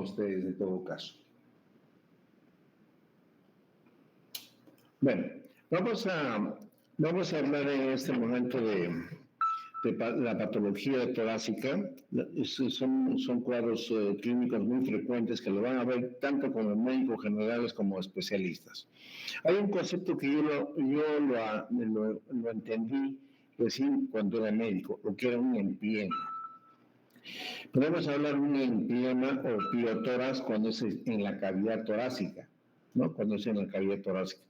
a ustedes de todo caso. Bueno, vamos a hablar en este momento de la patología torácica. Son cuadros clínicos muy frecuentes que lo van a ver tanto como médicos generales como especialistas. Hay un concepto que yo lo entendí recién cuando era médico, lo que era un empiema. Podemos hablar de un empiema o piotórax cuando es en la cavidad torácica, ¿no? Cuando es en la cavidad torácica.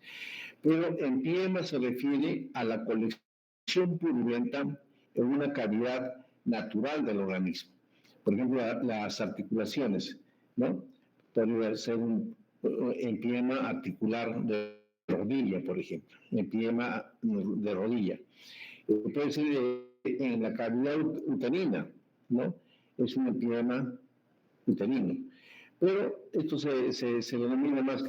Pero empiema se refiere a la colección purulenta en una cavidad natural del organismo. Por ejemplo, las articulaciones, ¿no? Podría ser un empiema articular de rodilla, por ejemplo, empiema de rodilla. Puede ser en la cavidad uterina, ¿no? Es un empiema uterino. Pero esto se denomina más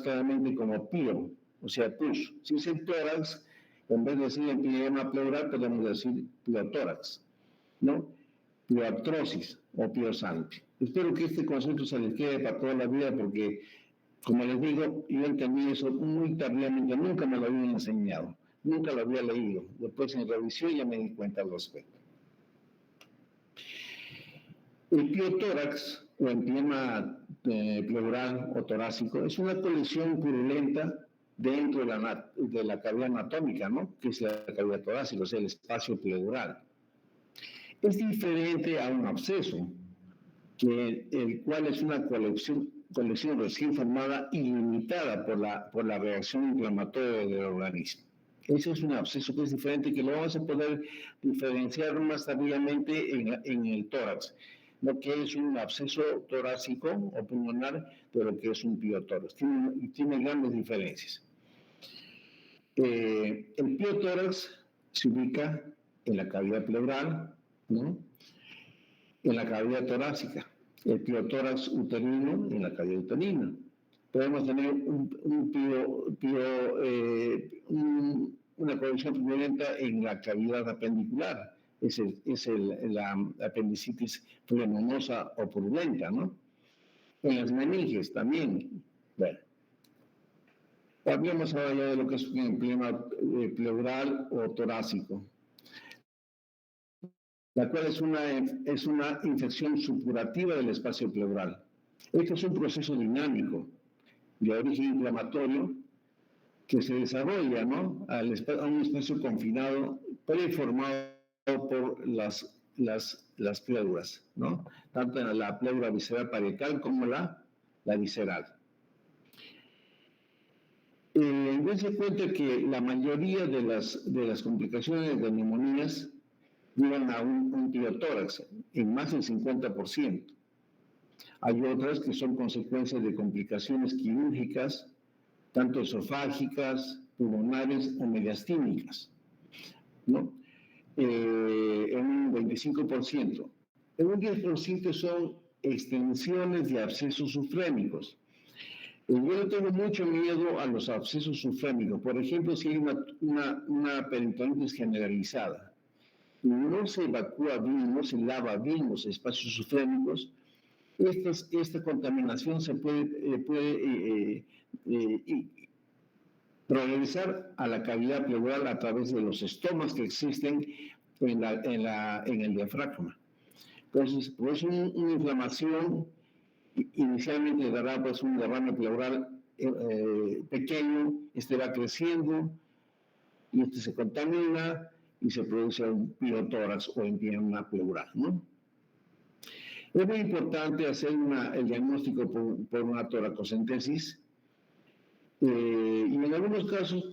claramente como pio, o sea, pus. Si es el tórax, en vez de decir empiema pleural, podemos decir piotórax, ¿no? Pioartrosis o piosante. Espero que este concepto se les quede para toda la vida porque, como les digo, yo entendí eso muy tardíamente, nunca me lo habían enseñado, nunca lo había leído. Después en revisión ya me di cuenta al respecto. El piotórax o empiema pleural o torácico es una colección purulenta dentro de la cavidad anatómica, ¿no? Que es la cavidad torácica, o sea, el espacio pleural. Es diferente a un absceso, el cual es una colección recién formada y limitada por la reacción inflamatoria del organismo. Eso es un absceso que es diferente, que lo vamos a poder diferenciar más tardíamente en el tórax. Lo que es un absceso torácico o pulmonar de lo que es un piotórax. Tiene grandes diferencias. El piotórax se ubica en la cavidad pleural, ¿no? En la cavidad torácica. El piotórax uterino en la cavidad uterina. Podemos tener una colección purulenta en la cavidad apendicular. Es la apendicitis pneuminosa o purulenta, ¿no? En las meninges también. Bueno, hablemos ahora ya de lo que es un empiema pleural o torácico, la cual es una infección supurativa del espacio pleural. Este es un proceso dinámico de origen inflamatorio que se desarrolla, ¿no? a un espacio confinado preformado por las pleuras, ¿no? Tanto en la pleura visceral parietal como la visceral. Dense cuenta que la mayoría de las complicaciones de neumonías llevan a un piotórax en más del 50%. Hay otras que son consecuencias de complicaciones quirúrgicas, tanto esofágicas, pulmonares o mediastínicas, ¿no? En un 25%. En un 10% son extensiones de abscesos sufrémicos. Yo le tengo mucho miedo a los abscesos sufrémicos. Por ejemplo, si hay una peritonitis generalizada, no se evacúa bien, no se lava bien los espacios sufrémicos, esta contaminación se puede progresar a la cavidad pleural a través de los estomas que existen en el diafragma. Entonces, pues una inflamación inicialmente dará pues un derrame pleural pequeño, va creciendo y se contamina y se produce un piotórax o empiema pleural, ¿no? Es muy importante hacer el diagnóstico por una toracocentesis y en algunos casos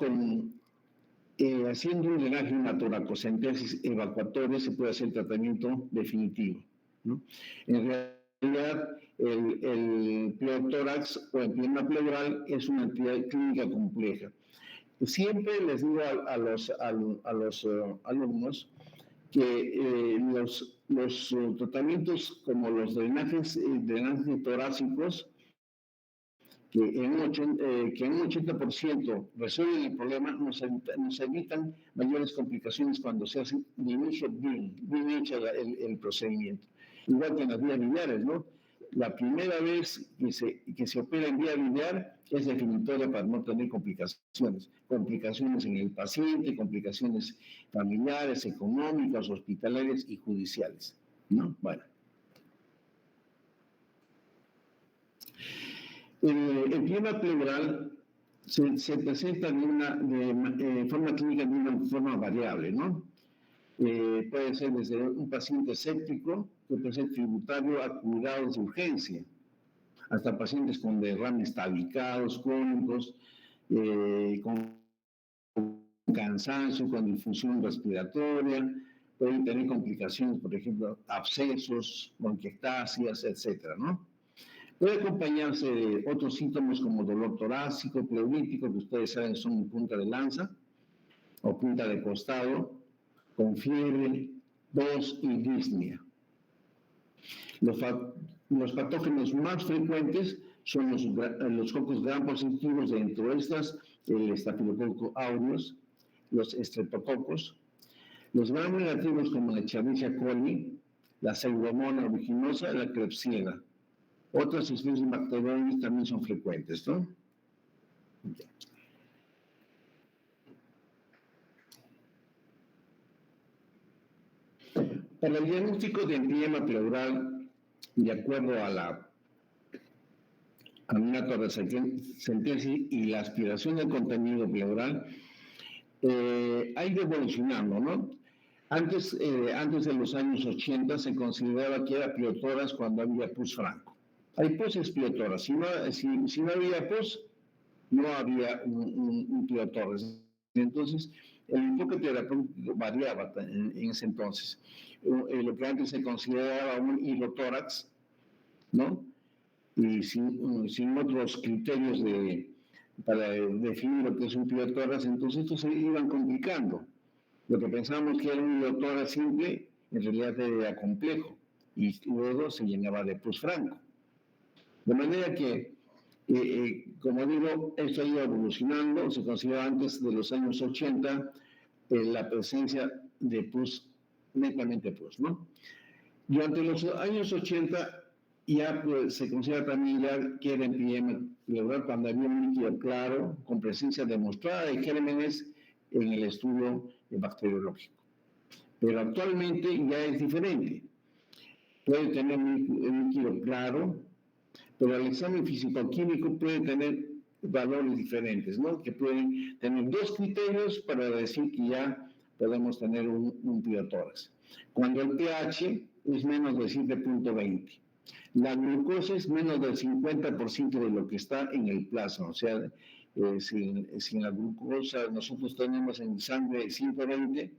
haciendo un drenaje, una toracocentesis evacuatoria, se puede hacer tratamiento definitivo, ¿no? En realidad, el piotórax o empiema pleural es una entidad clínica compleja. Siempre les digo a los alumnos que los tratamientos como los drenajes torácicos, que en un 80% resuelven el problema, nos evitan mayores complicaciones cuando se hace de inicio bien hecho el procedimiento. Igual que en las vías biliares, ¿no? la primera vez que se opera en vía lineal es definitoria para no tener complicaciones en el paciente, complicaciones familiares, económicas, hospitalarias y judiciales, ¿no? Bueno. El clima pleural se presenta de forma clínica de una forma variable, ¿no? Puede ser desde un paciente séptico que puede ser tributario a cuidados de urgencia, hasta pacientes con derrames tabicados, crónicos, con cansancio, con difusión respiratoria, pueden tener complicaciones, por ejemplo, abscesos, bronquiectasias, etcétera, ¿no? Puede acompañarse de otros síntomas como dolor torácico, pleurítico, que ustedes saben son punta de lanza o punta de costado, con fiebre, tos y disnea. Los patógenos más frecuentes son los focos gram positivos, dentro de estas, el estafilococo aureus, los estreptococos, los gram negativos como la Escherichia coli, la Pseudomonas aeruginosa y la Klebsiella. Otras especies bacterianas también son frecuentes, ¿no? Para el diagnóstico de empiema pleural, de acuerdo a la sentencia y la aspiración del contenido pleural, ha ido evolucionando, ¿no? Antes de los años 80 se consideraba que era pleotórax cuando había pus franco. Hay pus es pleotórax. Si no había pus, no había un pleotórax. Entonces, el enfoque terapéutico variaba en ese entonces. Lo que antes se consideraba un hilotórax, ¿no? Y sin otros criterios para definir lo que es un pleotórax, entonces estos se iban complicando. Lo que pensábamos que era un hilotórax simple, en realidad era complejo, y luego se llenaba de pus franco. De manera que, como digo, esto ha ido evolucionando. Se consideraba antes de los años 80 la presencia de pus, netamente pus, ¿no? Durante los años 80 ya pues, se considera también ya que era empiema pleural cuando había un líquido claro con presencia demostrada de gérmenes en el estudio bacteriológico. Pero actualmente ya es diferente. Puede tener un líquido claro, pero el examen físico-químico puede tener valores diferentes, ¿no? Que pueden tener dos criterios para decir que ya podemos tener un pleotórax. Cuando el pH es menos de 7.20, la glucosa es menos del 50% de lo que está en el plasma, o sea, si la glucosa nosotros tenemos en sangre 120,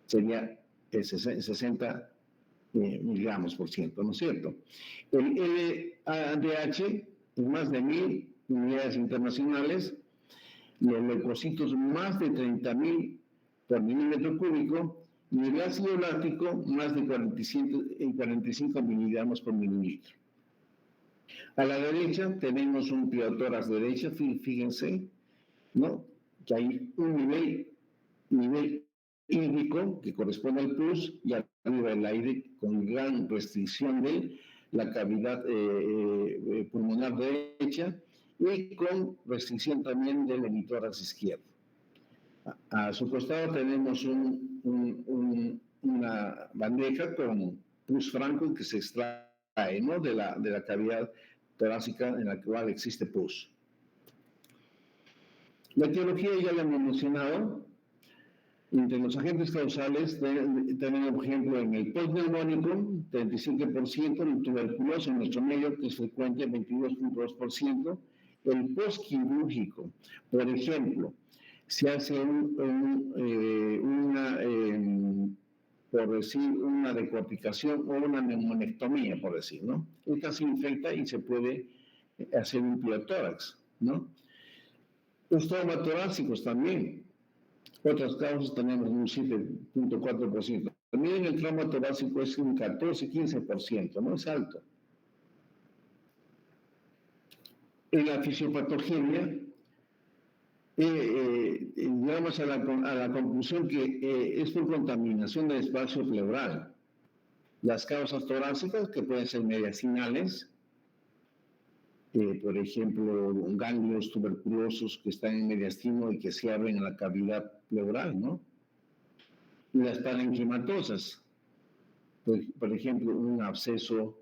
sería 60 miligramos por ciento, ¿no es cierto? El LADH es más de 1000 unidades internacionales, los leucocitos más de 30.000 por milímetro cúbico, y el ácido láctico más de 45 miligramos por mililitro. A la derecha tenemos un pleotórax derecha, fíjense, ¿no? Que hay un nivel hídrico que corresponde al plus, y arriba el aire con gran restricción de la cavidad pulmonar derecha y con restricción también del hemitórax izquierdo. A su costado tenemos una bandeja con pus franco que se extrae, ¿no? de la cavidad torácica en la cual existe pus. La etiología ya la hemos mencionado. Entre los agentes causales tenemos, por ejemplo, en el postneumónico, 35%, el tuberculoso en nuestro medio, que es frecuente, 22.2%, el postquirúrgico, por ejemplo, se hace por decir, una decorticación o una neumonectomía, por decir, ¿no? Esta se infecta y se puede hacer un pleotórax, ¿no? Los traumatorásicos también. Otras causas tenemos un 7.4%. También el trauma torácico es un 14-15%, no es alto. En la fisiopatogenia, llegamos a la conclusión que es por contaminación del espacio pleural. Las causas torácicas, que pueden ser mediastinales, por ejemplo, ganglios tuberculosos que están en el mediastino y que se abren en la cavidad pleural, ¿no? Y las parenquimatosas, por ejemplo, un absceso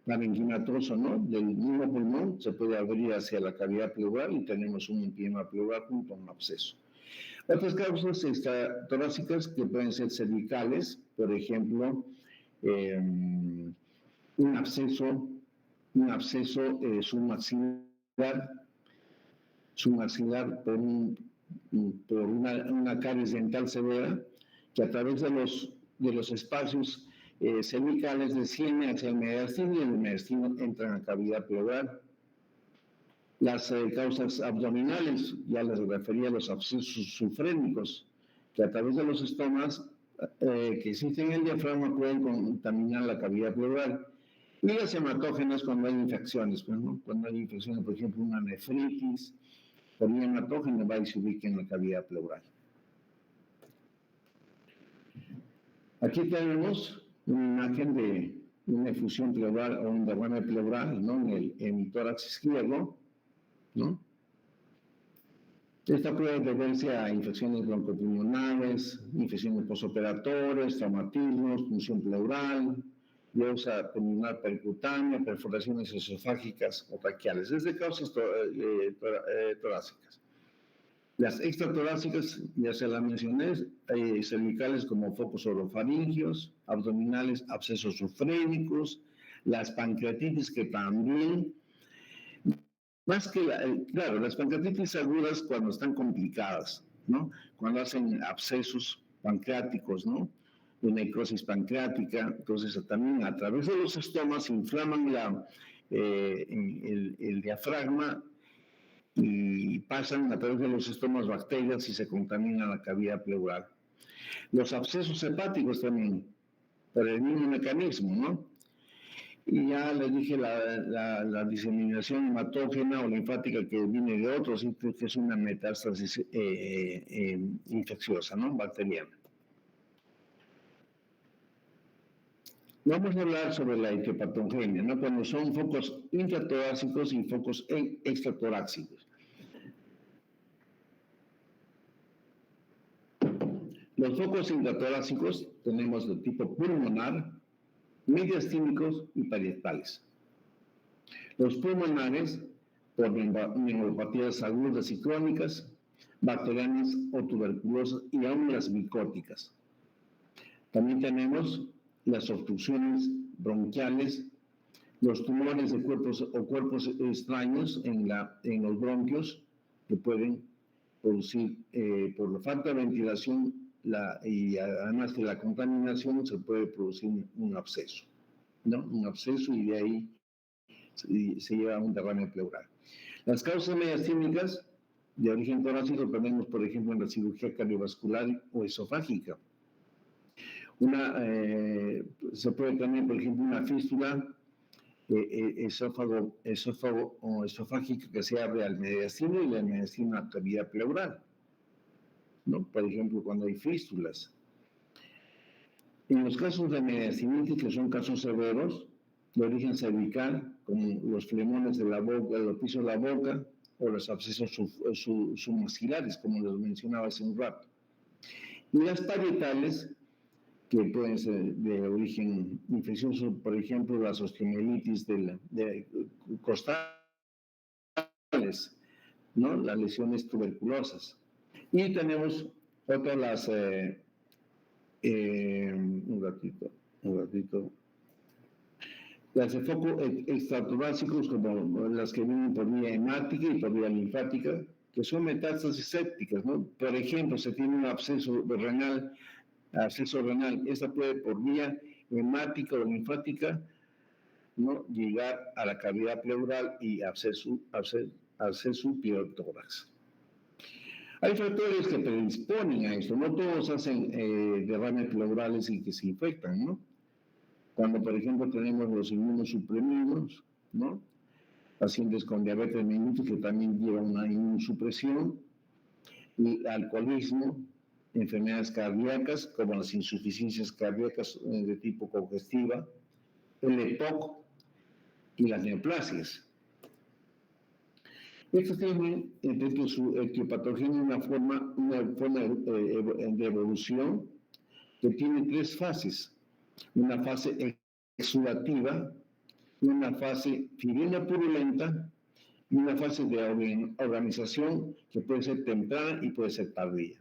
parenquimatoso, ¿no? Del mismo pulmón se puede abrir hacia la cavidad pleural y tenemos un empiema pleural junto a un absceso. Otras causas torácicas que pueden ser cervicales, por ejemplo, un absceso submaxilar por una caries dental severa que a través de los espacios cervicales desciende hacia el mediastino y el mediastino entra en la cavidad pleural. Las causas abdominales, ya les refería a los abscesos sufrénicos, que a través de los estomas que existen en el diafragma pueden contaminar la cavidad pleural. Y las hematógenas cuando hay infecciones, ¿no? Cuando hay infecciones, por ejemplo, una nefritis, por una hematógena va y se ubica en la cavidad pleural. Aquí tenemos una imagen de una efusión pleural o un derrame pleural, ¿no? En el tórax izquierdo, ¿no? Esta puede deberse a infecciones broncopulmonares, infecciones postoperatorias, traumatismos, punción pleural, diosa pulmonar percutánea, perforaciones esofágicas o traqueales. Es de causas torácicas. Las extratorácicas, ya se las mencioné, cervicales como focos orofaringios, abdominales, abscesos sufrénicos, las pancreatitis que también, más que, claro, las pancreatitis agudas cuando están complicadas, ¿no? Cuando hacen abscesos pancreáticos, ¿no? De necrosis pancreática, entonces también a través de los estomas inflaman el diafragma y pasan a través de los estomas bacterias y se contaminan la cavidad pleural. Los abscesos hepáticos también, por el mismo mecanismo, ¿no? Y ya les dije la diseminación hematógena o linfática que viene de otros sitios, que es una metástasis infecciosa, ¿no? Bacteriana. Vamos a hablar sobre la etiopatogenia, ¿no? Cuando son focos intratorácicos y focos extratorácicos. Los focos intratorácicos tenemos de tipo pulmonar, mediastínicos y parietales. Los pulmonares, por neumopatías agudas y crónicas, bacterianas o tuberculosas y aún las micóticas. También tenemos las obstrucciones bronquiales, los tumores de cuerpos extraños en los bronquios que pueden producir, por la falta de ventilación y además de la contaminación, se puede producir un absceso, ¿no? Un absceso y de ahí se lleva a un derrame pleural. Las causas mediastínicas de origen torácico tenemos, por ejemplo, en la cirugía cardiovascular o esofágica. Se puede tener, por ejemplo, una fístula esofágica que se abre al mediastino y al mediastino a la cavidad pleural, ¿no? Por ejemplo, cuando hay fístulas. En los casos de mediastinitis, que son casos severos, de origen cervical, como los flemones de la boca, los pisos de la boca, o los abscesos submaxilares, como les mencionaba hace un rato. Y las parietales, que pueden ser de origen infeccioso, por ejemplo, las osteomielitis de costales, ¿no? Las lesiones tuberculosas. Y tenemos otras, un ratito. Las de foco extratorácicos, como las que vienen por vía hemática y por vía linfática, que son metástasis sépticas, ¿no? Por ejemplo, se tiene un absceso renal, esta puede por vía hemática o linfática, ¿no? Llegar a la cavidad pleural y absceso piotórax. Hay factores que predisponen a esto, no todos hacen derrames pleurales y que se infectan, ¿no? Cuando, por ejemplo, tenemos los inmunosuprimidos, ¿no? Pacientes con diabetes mellitus que también llevan una inmunosupresión, y alcoholismo, enfermedades cardíacas como las insuficiencias cardíacas de tipo congestiva, el EPOC y las neoplasias. Estos tienen dentro de su etiopatología una forma de evolución que tiene tres fases. Una fase exudativa, una fase fibrina purulenta y una fase de organización que puede ser temprana y puede ser tardía.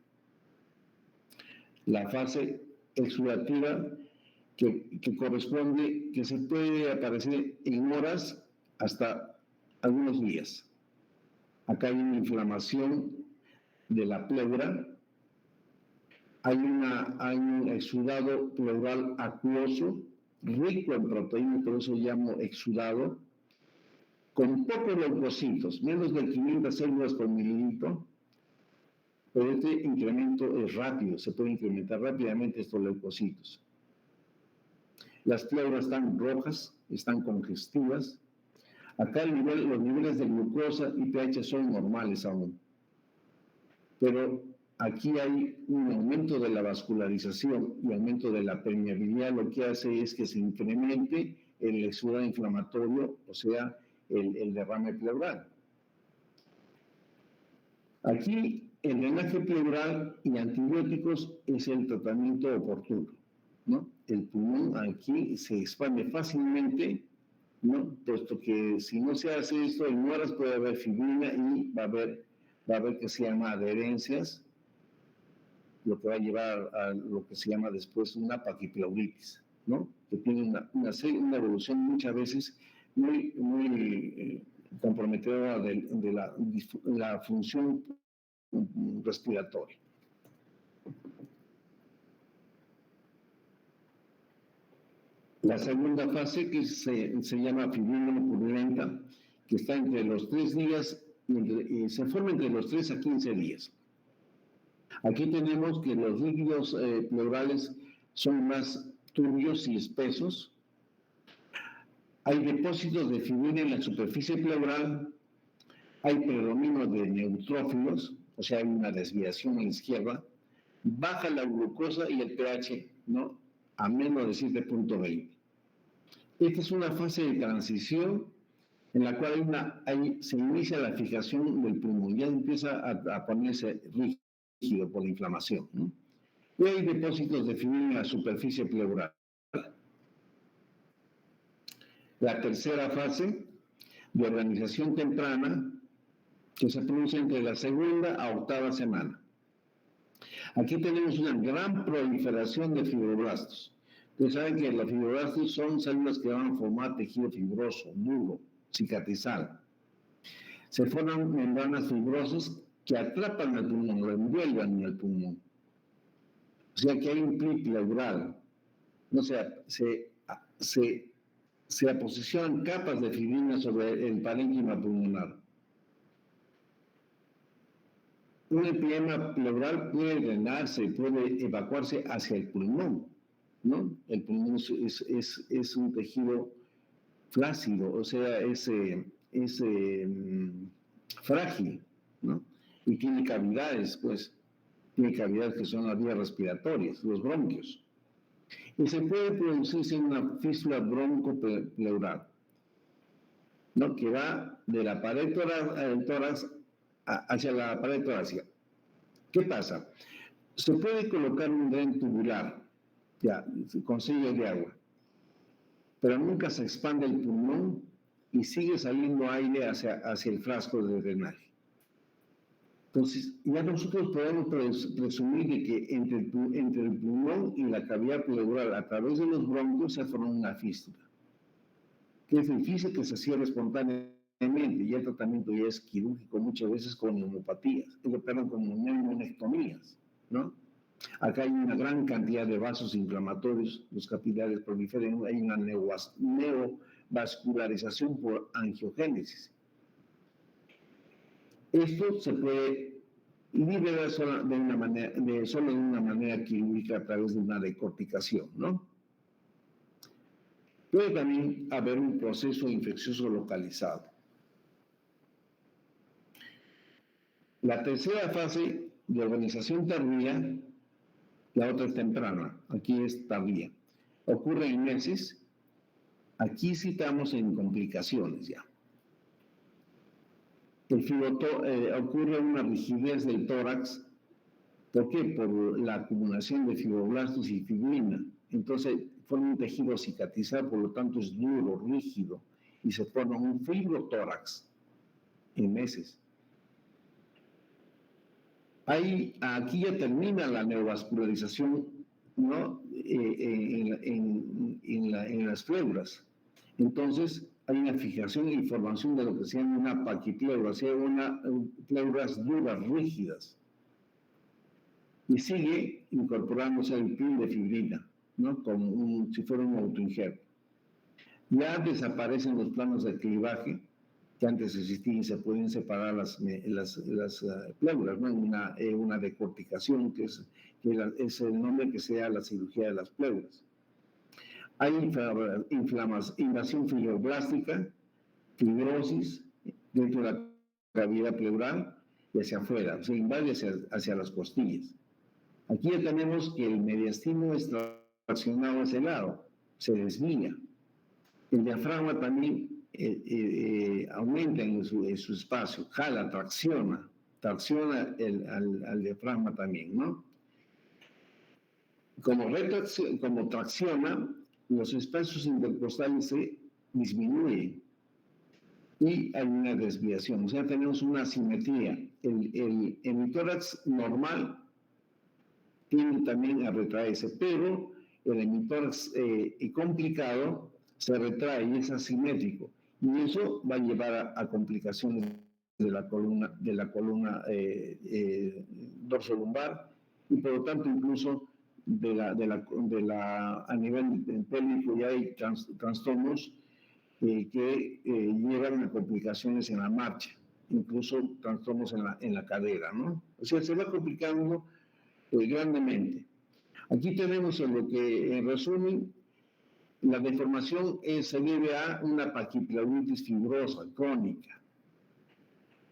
La fase exudativa que corresponde, que se puede aparecer en horas hasta algunos días. Acá hay una inflamación de la pleura, hay un exudado pleural acuoso, rico en proteínas, por eso llamo exudado, con pocos leucocitos, menos de 500 células por mililitro, pero este incremento es rápido, se puede incrementar rápidamente estos leucocitos. Las pleuras están rojas, están congestivas. Acá los niveles de glucosa y pH son normales aún. Pero aquí hay un aumento de la vascularización y aumento de la permeabilidad. Lo que hace es que se incremente el exudado inflamatorio, o sea, el derrame pleural. Aquí el drenaje pleural y antibióticos es el tratamiento oportuno, ¿no? El pulmón aquí se expande fácilmente, ¿no? Puesto que si no se hace esto, en horas puede haber fibrina y va a haber que se llama adherencias, lo que va a llevar a lo que se llama después una paquipleuritis, ¿no? Que tiene una evolución muchas veces muy comprometedora de la función respiratoria. La segunda fase, que se llama fibrina purulenta, que está entre los 3 días y se forma entre los 3 a 15 días. Aquí tenemos que los líquidos pleurales son más turbios y espesos. Hay depósitos de fibrina en la superficie pleural. Hay predominio de neutrófilos, o sea, hay una desviación a la izquierda. Baja la glucosa y el pH, ¿no?, a menos de 7.20. Esta es una fase de transición en la cual se inicia la fijación del pulmón, ya empieza a ponerse rígido por la inflamación, ¿no? Y hay depósitos de fibrina en la superficie pleural. La tercera fase de organización temprana, que se produce entre la segunda a octava semana. Aquí tenemos una gran proliferación de fibroblastos. Ustedes saben que los fibroblastos son células que van a formar tejido fibroso, duro, cicatrizal. Se forman membranas fibrosas que atrapan al pulmón, lo envuelven en el pulmón. O sea que hay un pli pleural. O sea, se aposicionan capas de fibrina sobre el parénquima pulmonar. Un empiema pleural puede drenarse, puede evacuarse hacia el pulmón, ¿no? El pulmón es un tejido flácido, o sea, es frágil, ¿no? Y tiene cavidades, pues, tiene cavidades que son las vías respiratorias, los bronquios. Y se puede producirse una fístula broncopleural, ¿no?, que va de la pared tórax hacia la pared torácica. ¿Qué pasa? Se puede colocar un dren tubular, ya, con sellos de agua, pero nunca se expande el pulmón y sigue saliendo aire hacia el frasco de drenaje. Entonces, ya nosotros podemos presumir de que entre el pulmón y la cavidad pleural, a través de los bronquios, se forma una fístula, que es difícil que se cierre espontáneamente, y el tratamiento ya es quirúrgico muchas veces con neumopatías, que operan como neumonectomías, ¿no? Acá hay una gran cantidad de vasos inflamatorios, los capilares proliferan, hay una neovascularización por angiogénesis. Esto se puede liberar solo de una manera quirúrgica a través de una decorticación, ¿no? Puede también haber un proceso infeccioso localizado. La tercera fase de organización tardía La otra es temprana, aquí es tardía. Ocurre en meses, aquí sí estamos en complicaciones ya. Ocurre una rigidez del tórax. ¿Por qué? Por la acumulación de fibroblastos y fibrina. Entonces, forma un tejido cicatrizado, por lo tanto es duro, rígido, y se forma un fibrotórax en meses. Aquí ya termina la neovascularización, ¿no? En las pleuras. Entonces, hay una fijación y formación de lo que se llama una paquipleura, o sea, pleuras duras, rígidas. Y sigue incorporándose el pin de fibrina, ¿no? Como si fuera un autoinjerto. Ya desaparecen los planos de clivaje que antes existían y se pueden separar las pleuras, ¿no? Una decorticación, que es el nombre que se da a la cirugía de las pleuras. Hay invasión fibroblástica, fibrosis dentro de la cavidad pleural y hacia afuera, se invade hacia las costillas. Aquí ya tenemos que el mediastino es traccionado a ese lado, se desvía. El diafragma también aumenta en su espacio, jala, tracciona al diafragma también, ¿no? Como tracciona, los espacios intercostales se disminuyen y hay una desviación, o sea, tenemos una asimetría. El hemitórax normal tiende también a retraerse, pero el hemitórax complicado se retrae y es asimétrico. Y eso va a llevar a complicaciones de la columna dorsolumbar y por lo tanto incluso a nivel pélvico ya hay trastornos que llevan a complicaciones en la marcha, incluso trastornos en la cadera, ¿no? O sea, se va complicando grandemente. Aquí tenemos en lo que, en resumen, la deformación se debe a una paquipleuritis fibrosa, crónica.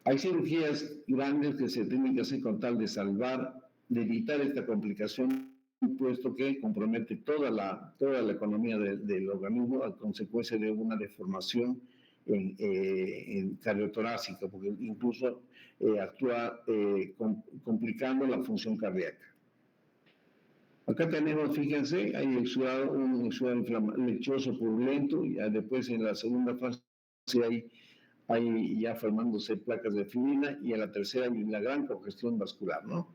Hay cirugías grandes que se tienen que hacer con tal de de evitar esta complicación, puesto que compromete toda la economía del organismo a consecuencia de una deformación cardiotorácica, porque incluso actúa complicando la función cardíaca. Acá tenemos, fíjense, hay un exudado lechoso purulento, y después en la segunda fase hay ya formándose placas de fibrina, y en la tercera hay una gran congestión vascular, ¿no?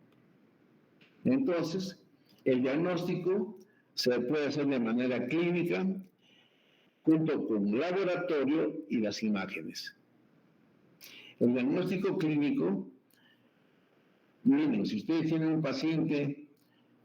Entonces, el diagnóstico se puede hacer de manera clínica, junto con laboratorio y las imágenes. El diagnóstico clínico, miren, si ustedes tienen un paciente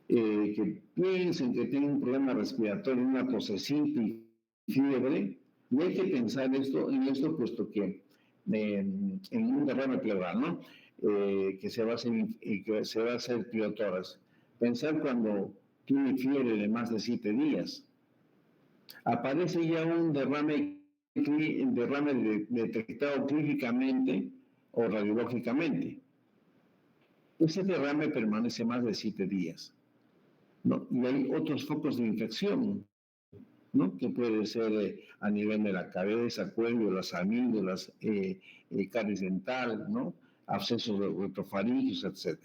que piensen que tiene un problema respiratorio, una tosecita y fiebre, y hay que pensar en esto, puesto que en un derrame pleural, ¿no? Que se va a hacer criotórax. Pensar cuando tiene fiebre de más de 7 días. Aparece ya un derrame detectado clínicamente o radiológicamente. Ese derrame permanece más de 7 días. ¿No? Y hay otros focos de infección, ¿no? Que puede ser a nivel de la cabeza, cuello, las amígdalas, caries dental, ¿no? Abscesos retrofaringios, etc.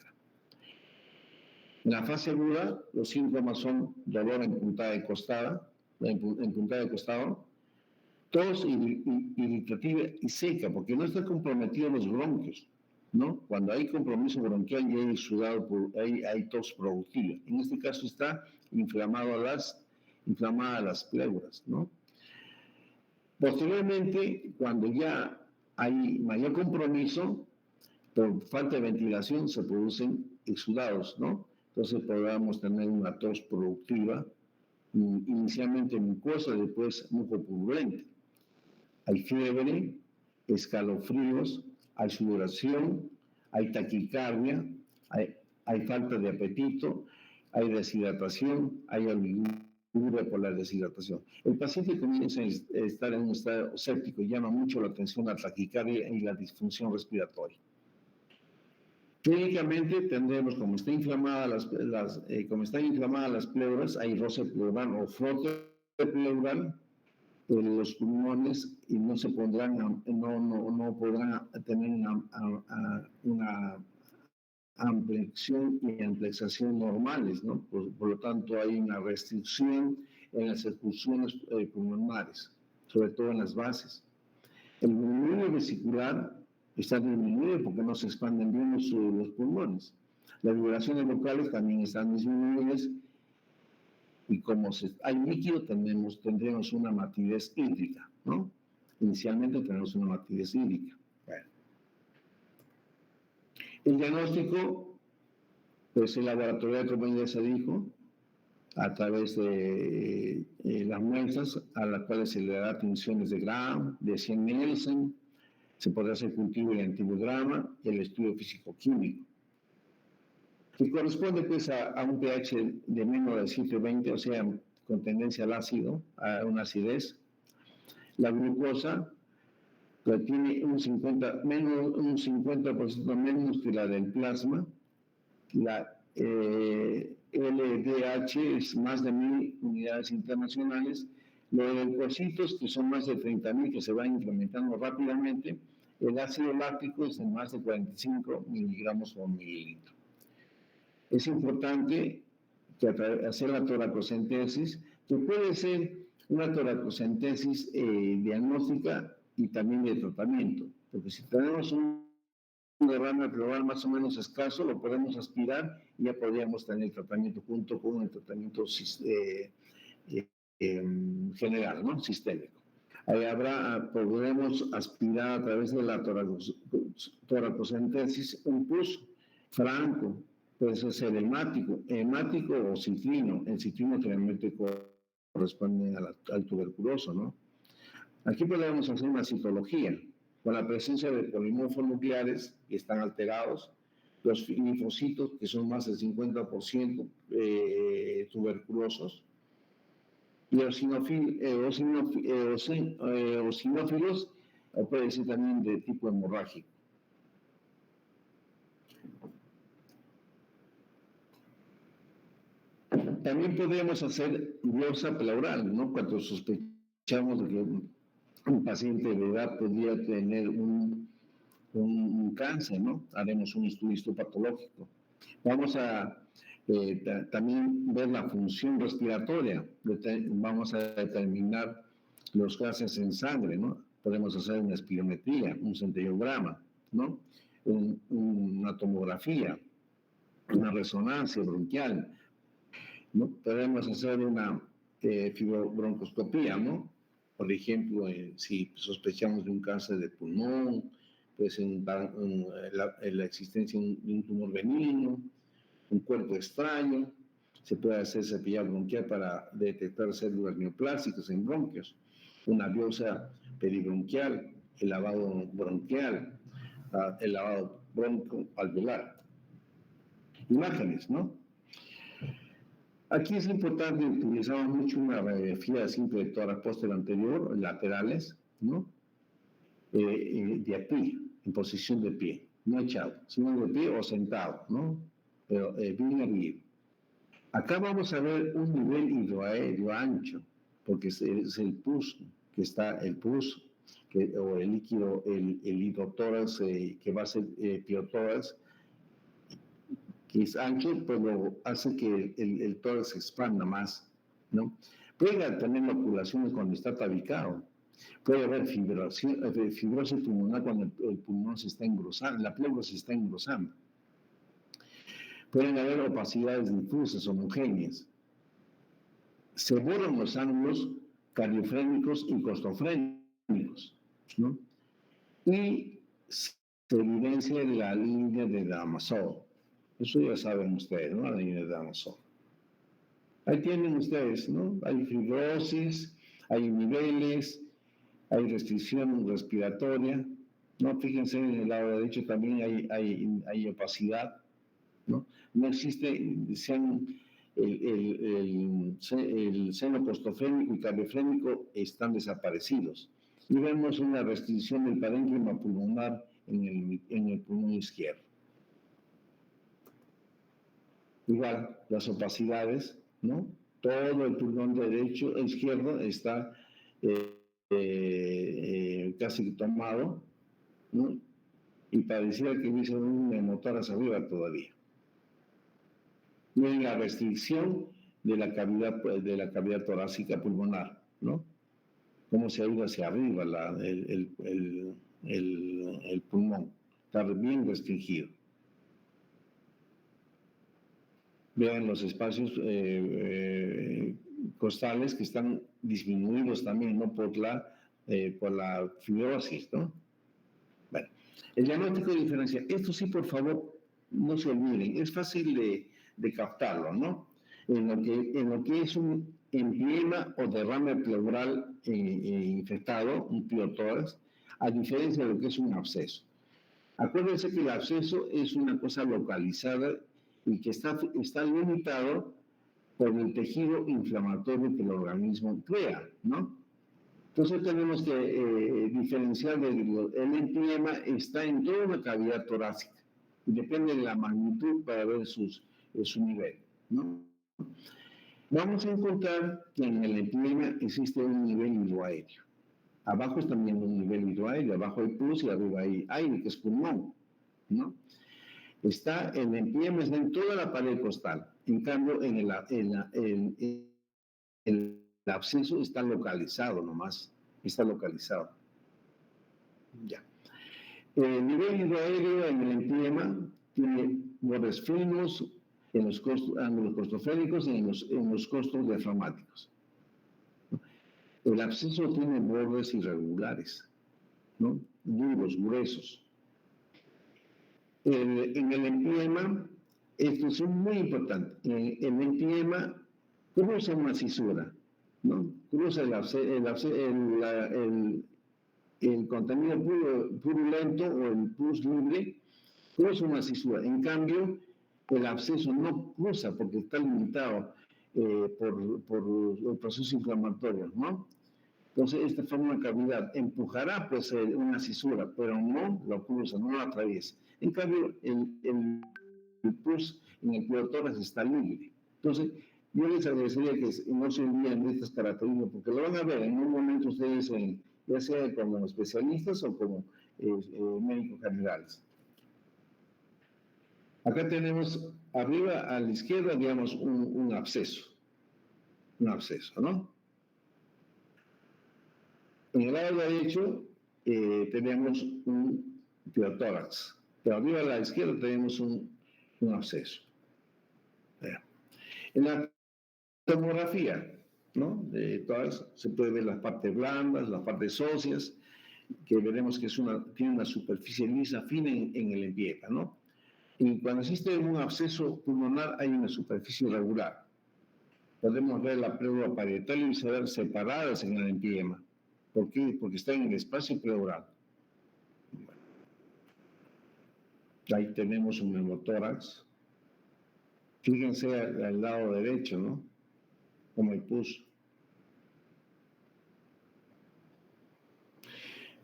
En la fase aguda, los síntomas son dolor en puntada de costado, tos irritativa y seca, porque no están comprometidos los bronquios, ¿no? Cuando hay compromiso bronquial y hay sudado, hay tos productiva. En este caso está inflamadas las pleuras, ¿no? Posteriormente, cuando ya hay mayor compromiso, por falta de ventilación se producen exudados, ¿no? Entonces podríamos tener una tos productiva, inicialmente mucosa, después mucopurulenta. Hay fiebre, escalofríos, hay sudoración, hay taquicardia, hay falta de apetito, hay deshidratación, hay oliguria por la deshidratación. El paciente comienza a estar en un estado séptico y llama mucho la atención la taquicardia y la disfunción respiratoria. Clínicamente tendremos, como están inflamadas las pleuras, hay roce pleural o frote pleural en los pulmones y no se podrán, no podrán tener una ampliación y ampliación normales, ¿no? Por lo tanto, hay una restricción en las expulsiones pulmonares, sobre todo en las bases. El volumen vesicular está disminuido porque no se expanden bien los pulmones. Las vibraciones locales también están disminuidas y como hay líquido, tendremos una matidez hídrica, ¿no? Inicialmente tenemos una matidez hídrica. Bueno. El diagnóstico, pues el laboratorio, como ya se dijo, a través de las muestras a las cuales se le da tensiones de Gram, de 100 Nielsen, se podrá hacer cultivo de antibiograma y el estudio físico-químico, que corresponde pues a un pH de menos de 720, o sea, con tendencia al ácido, a una acidez. La glucosa, que tiene un 50% menos que la del plasma. La LDH es más de 1000 unidades internacionales. Los leucocitos, que son más de 30.000, que se van incrementando rápidamente. El ácido láctico es de más de 45 miligramos por mililitro. Es importante hacer la toracocentesis, que puede ser una toracocentesis diagnóstica y también de tratamiento, porque si tenemos un derrame pleural más o menos escaso, lo podemos aspirar y ya podríamos tener el tratamiento junto con el tratamiento general, ¿no? Sistémico. Podremos aspirar a través de la toracocentesis un pus franco, puede ser hemático o citrino. El citrino generalmente corresponde al tuberculoso, ¿no? Aquí podemos hacer una citología con la presencia de polimorfos nucleares que están alterados, los linfocitos que son más del 50% tuberculosos, y eosinófilos, o puede ser también de tipo hemorrágico. También podemos hacer glosa pleural, ¿no? Cuando sospechamos de que un paciente de edad podría tener un cáncer, ¿no? Haremos un estudio histopatológico. Vamos a también ver la función respiratoria. Vamos a determinar los gases en sangre, ¿no? Podemos hacer una espirometría, un centellograma, ¿no? Una tomografía, una resonancia bronquial, ¿no? Podemos hacer una fibrobroncoscopía, ¿no? Por ejemplo, si sospechamos de un cáncer de pulmón, pues la existencia de un tumor benigno, un cuerpo extraño, se puede hacer cepillado bronquial para detectar células neoplásticas en bronquios, una biopsia peribronquial, el lavado bronquial, el lavado broncoalveolar. Imágenes, ¿no? Aquí es importante, utilizamos mucho una radiografía simple de tórax posterior anterior, laterales, ¿no? De a pie, en posición de pie, no echado, sino de pie o sentado, ¿no? Pero bien erguido. Acá vamos a ver un nivel hidroaéreo ancho, porque es el pus, que está el pus, o el líquido, el hidrotórax, que va a ser piotórax, que es ancho, pero hace que el tórax se expanda más, ¿no? Puede tener loculaciones cuando está tabicado. Puede haber fibrosis pulmonar cuando el pulmón se está engrosando, la pleura se está engrosando. Pueden haber opacidades difusas, homogéneas. Se borran los ángulos cardiofrénicos y costofrénicos, ¿no? Y se evidencia la línea de Damasol. Eso ya saben ustedes, ¿no? La línea de Damasol. Ahí tienen ustedes, ¿no? Hay fibrosis, hay niveles, hay restricción respiratoria, ¿no? Fíjense, en el lado derecho también hay opacidad, ¿no? No existe, el seno costofrénico y cardiofrénico están desaparecidos. Y vemos una restricción del parénquima pulmonar en el pulmón izquierdo. igual, las opacidades, ¿no? Todo el pulmón derecho, izquierdo está casi tomado, ¿no? Y pareciera que hubiese un neumotórax arriba todavía. Miren la restricción de la cavidad torácica pulmonar, ¿no? Cómo se ha ido hacia arriba el pulmón, está bien restringido. Vean los espacios costales que están disminuidos también, ¿no? Por la fibrosis, ¿no? Bueno, el diagnóstico diferencial. Esto sí, por favor, no se olviden. Es fácil de captarlo, ¿no? En lo que es un empiema o derrame pleural infectado, un pleurotórax, a diferencia de lo que es un absceso. Acuérdense que el absceso es una cosa localizada y que está limitado por el tejido inflamatorio que el organismo crea, ¿no? Entonces tenemos que diferenciar el empiema está en toda una cavidad torácica y depende de la magnitud para ver su nivel, ¿no? Vamos a encontrar que en el empiema existe un nivel hidroaéreo. Abajo está también un nivel hidroaéreo, abajo hay pus y arriba hay aire, que es pulmón, ¿no? El empiema está en toda la pared costal. En cambio, el absceso está localizado nomás. Está localizado. Ya. El nivel hidroaéreo en el empiema tiene bordes finos en los ángulos costofrénicos y en los costos diafragmáticos. El absceso tiene bordes irregulares, ¿no? Duros, gruesos. En el empiema, esto es muy importante, el empiema cruza una cisura, ¿no? Cruza el contenido purulento o el pus libre, cruza una cisura. En cambio, el absceso no cruza porque está limitado por los procesos inflamatorios, ¿no? Entonces, esta forma de cavidad empujará pues una cisura, pero no lo cruza, no lo atraviesa. En cambio, el pus en el pleurotórax está libre. Entonces, yo les agradecería que no se olviden de estas características, porque lo van a ver en un momento ustedes, ya sea como especialistas o como médicos generales. Acá tenemos arriba a la izquierda, digamos, un absceso. Un absceso, ¿no? En el lado derecho tenemos un pleurotórax, pero arriba a la izquierda tenemos un absceso. En la tomografía, ¿no? De tórax se puede ver las partes blandas, las partes óseas, que veremos que tiene una superficie lisa fina en el empiema, ¿no? Y cuando existe un absceso pulmonar hay una superficie irregular. Podemos ver la pleura parietal y visceral separadas en el empiema. ¿Por qué? Porque está en el espacio pleural. Bueno. Ahí tenemos un neumotórax. Fíjense al lado derecho, ¿no? Como el pus.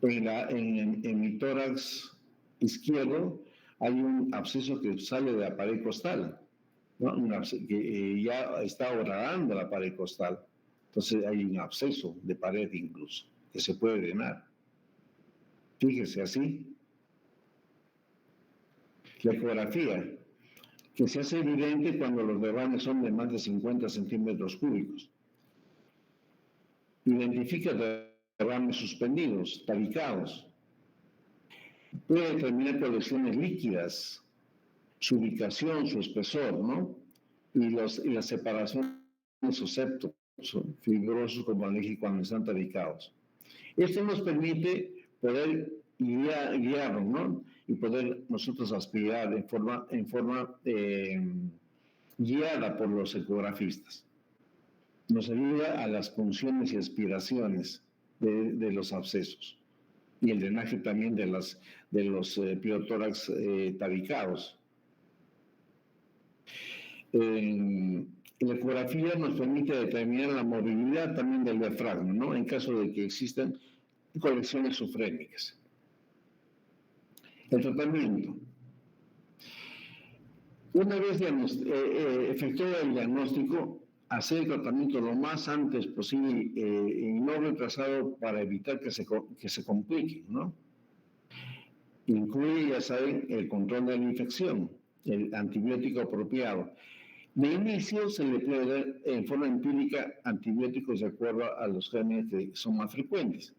En mi tórax izquierdo hay un absceso que sale de la pared costal, ¿no? Que ya está horadando la pared costal. Entonces hay un absceso de pared incluso, que se puede drenar. Fíjese así. La ecografía, que se hace evidente cuando los derrames son de más de 50 centímetros cúbicos. Identifica derrames suspendidos, tabicados. Puede determinar colecciones líquidas, su ubicación, su espesor, ¿no? Y la separación de sus septos, fibrosos como dije cuando están tabicados. Esto nos permite poder guiarnos, ¿no? Y poder nosotros aspirar en forma guiada por los ecografistas. Nos ayuda a las punciones y aspiraciones de los abscesos y el drenaje también de los pleurotórax tabicados. La ecografía nos permite determinar la movilidad también del diafragma, ¿no? En caso de que existan colecciones sufrénicas. El tratamiento. Una vez efectuado el diagnóstico, hacer el tratamiento lo más antes posible y no retrasado para evitar que se complique, ¿no? Incluye, ya saben, el control de la infección, el antibiótico apropiado. De inicio se le puede dar en forma empírica antibióticos de acuerdo a los genes que son más frecuentes.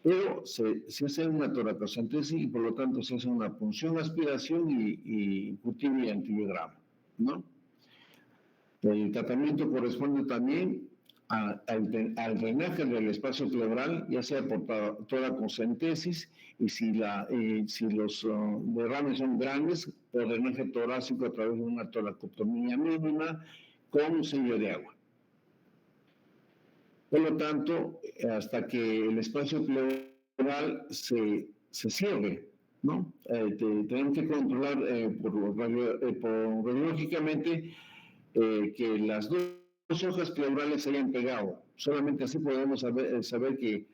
Pero se hace una toracocentesis y por lo tanto se hace una punción, aspiración y cultivo y antibiograma, ¿no? El tratamiento corresponde también al drenaje del espacio pleural, ya sea por toracocentesis y si los derrames son grandes, por drenaje torácico a través de una toracotomía mínima con un sello de agua. Por lo tanto, hasta que el espacio pleural se cierre, ¿no? Tenemos que controlar radiológicamente que las dos hojas pleurales se hayan pegado. Solamente así podemos saber que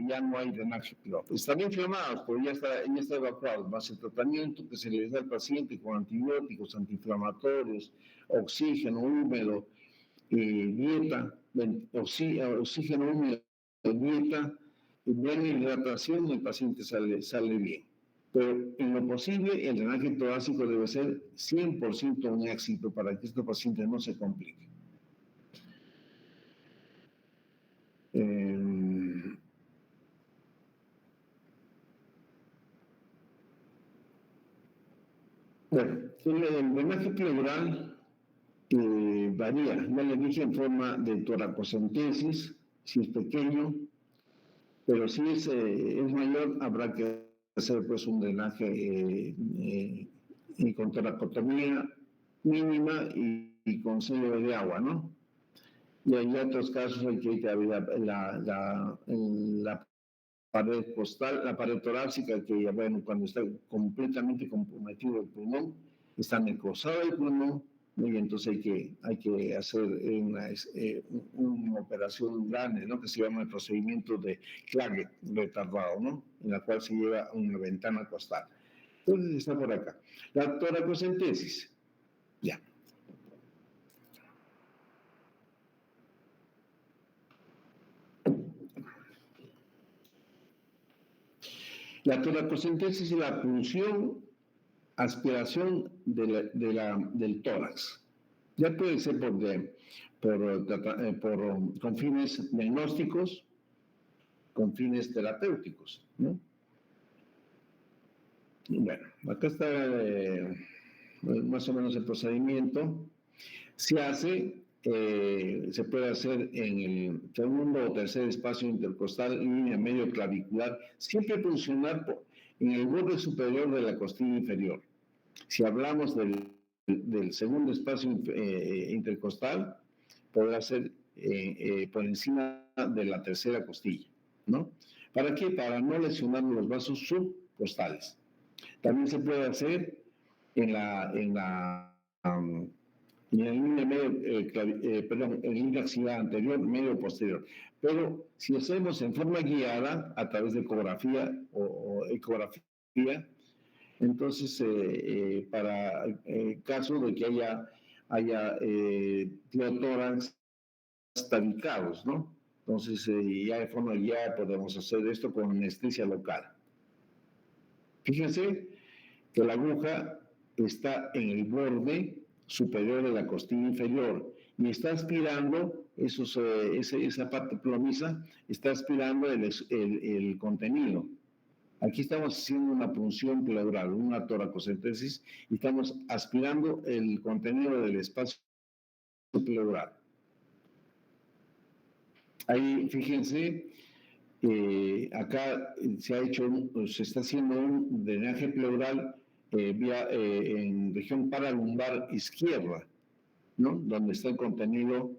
ya no hay drenaje pleural. Están inflamados, pero ya está evacuado. Más el tratamiento que se les da al paciente con antibióticos, antiinflamatorios, oxígeno húmedo, dieta, oxígeno húmedo, dieta, buena hidratación, el paciente sale bien. Pero en lo posible, el drenaje torácico debe ser 100% un éxito para que este paciente no se complique. Bueno, el drenaje pleural varía, ya le dije en forma de toracocentesis, si es pequeño, pero si es mayor, habrá que hacer pues un drenaje con toracotomía mínima y con sello de agua, ¿no? Y hay otros casos en que la pared costal, la pared torácica, que ya bueno, cuando está completamente comprometido el pulmón, está necrosado el pulmón, y entonces hay que hacer una operación grande, ¿no? Que se llama el procedimiento de Clagett retardado, ¿no? En la cual se lleva una ventana costal. Entonces está por acá. La toracocentesis. Ya. La toracocentesis es la punción, aspiración del tórax. Ya puede ser con fines diagnósticos, con fines terapéuticos, ¿no? Bueno, acá está más o menos el procedimiento. Se puede hacer en el segundo o tercer espacio intercostal, línea medio clavicular, siempre funcionar en el borde superior de la costilla inferior. Si hablamos del segundo espacio intercostal, podrá ser por encima de la tercera costilla, ¿no? ¿Para qué? Para no lesionar los vasos subcostales. También se puede hacer en la línea en línea axilar anterior, medio posterior. Pero si hacemos en forma guiada, a través de ecografía o ecografía, entonces para caso de que haya pleotórax tabicados, ¿no? Entonces ya de forma guiada podemos hacer esto con anestesia local. Fíjense que la aguja está en el borde superior de la costilla inferior y está aspirando, esa parte plomiza, está aspirando el contenido. Aquí estamos haciendo una punción pleural, una toracocentesis, y estamos aspirando el contenido del espacio pleural. Ahí, fíjense, acá se está haciendo un drenaje pleural en región paralumbar izquierda, ¿no? Donde está el contenido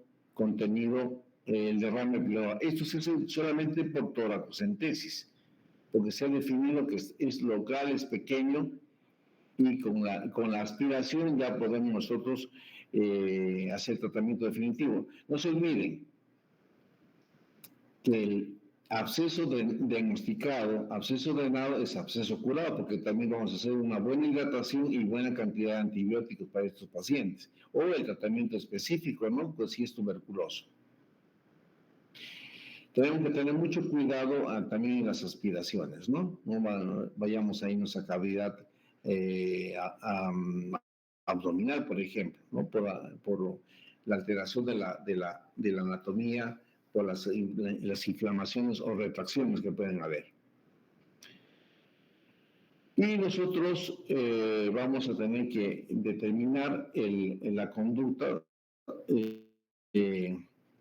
el derrame pleural. Esto se hace solamente por toracocentesis, porque se ha definido que es local, es pequeño, y con la aspiración ya podemos nosotros hacer tratamiento definitivo. No se olviden que diagnosticado, absceso drenado es absceso curado, porque también vamos a hacer una buena hidratación y buena cantidad de antibióticos para estos pacientes. O el tratamiento específico, ¿no? Pues si es tuberculoso. Tenemos que tener mucho cuidado también en las aspiraciones, ¿no? No vayamos a irnos a cavidad abdominal, por ejemplo, ¿no? Por la alteración de la anatomía, por las inflamaciones o retracciones que pueden haber. Y nosotros vamos a tener que determinar la conducta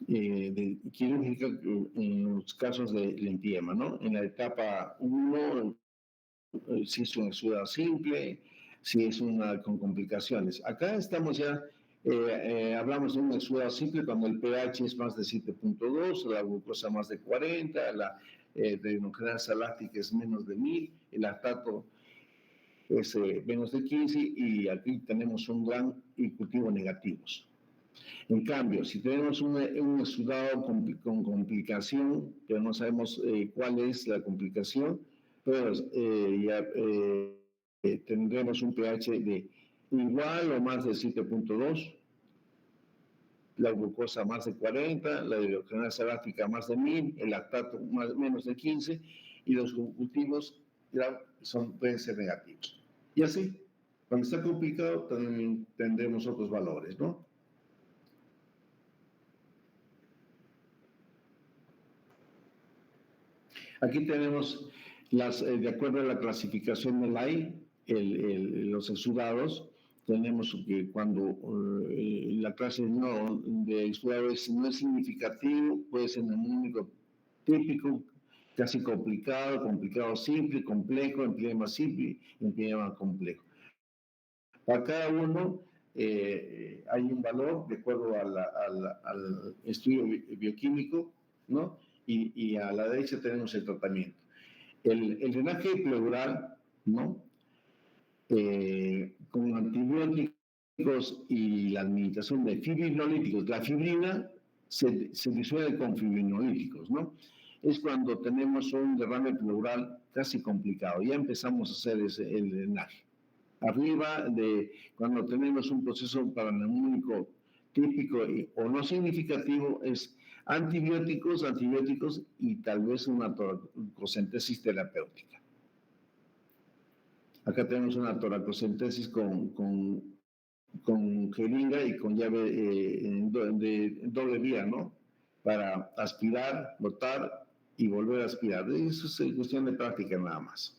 quirúrgica en los casos de linfiema, ¿no? En la etapa 1, si es un exudado simple, si es una con complicaciones. Acá estamos ya, hablamos de un exudado simple cuando el pH es más de 7.2, la glucosa más de 40, la deinogenasa láctica es menos de 1000, el lactato es menos de 15 y aquí tenemos un GAN y cultivo negativos. En cambio, si tenemos un exudado con complicación, pero no sabemos cuál es la complicación, pues ya tendremos un pH de igual o más de 7.2, la glucosa más de 40, la deinogenasa láctica más de 1000, el lactato menos de 15 y los cultivos ya pueden ser negativos. Y así, cuando está complicado, también tendremos otros valores, ¿no? Aquí tenemos, de acuerdo a la clasificación de LAI, los exudados, tenemos que cuando la clase de exudados no es significativo, puede ser neumonónico típico, casi complicado, complicado simple, complejo, empiema simple, empiema complejo. Para cada uno hay un valor de acuerdo al estudio bioquímico, ¿no? Y a la derecha tenemos el tratamiento. El drenaje pleural, ¿no? Con antibióticos y la administración de fibrinolíticos. La fibrina se disuelve con fibrinolíticos, ¿no? Es cuando tenemos un derrame pleural casi complicado. Ya empezamos a hacer el drenaje. Arriba de cuando tenemos un proceso paraneumónico típico o no significativo es antibióticos y tal vez una toracocentesis terapéutica. Acá tenemos una toracocentesis con jeringa y con llave de doble vía, ¿no? Para aspirar, botar y volver a aspirar. Eso es cuestión de práctica nada más.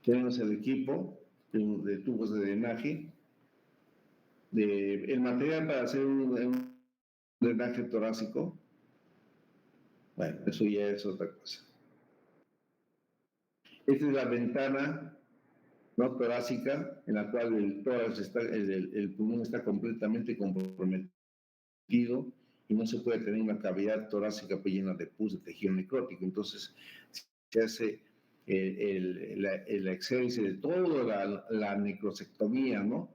Tenemos el equipo de tubos de drenaje, el material para hacer un drenaje torácico. Bueno, eso ya es otra cosa. Esta es la ventana no torácica en la cual el tórax el pulmón está completamente comprometido y no se puede tener una cavidad torácica llena de pus, de tejido necrótico. Entonces se hace la exéresis de toda la necrosectomía, ¿no?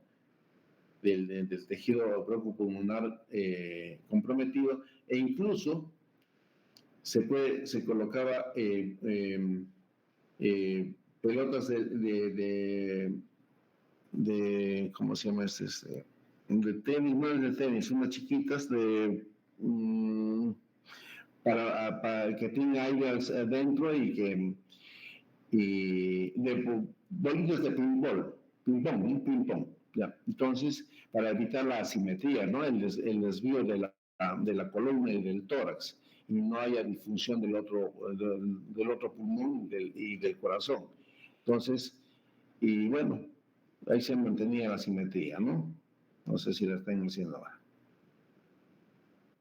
Del tejido bronco-pulmonar comprometido, e incluso se colocaba pelotas de ¿cómo se llama de tenis, no de tenis, unas chiquitas para que tenga aire adentro y de bolitas de un ping-pong. Ya. Entonces, para evitar la asimetría, ¿no? El desvío de la columna y del tórax, y no haya disfunción del otro pulmón y del corazón. Entonces, y bueno, ahí se mantenía la simetría, ¿no? No sé si la están haciendo ahora.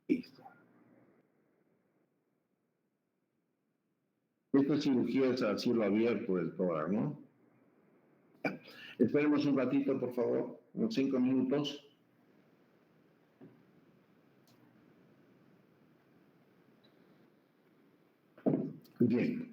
Listo. Esta cirugía es a cielo abierto del tórax, ¿no? Ya. Esperemos un ratito, por favor, unos 5 minutos. Bien.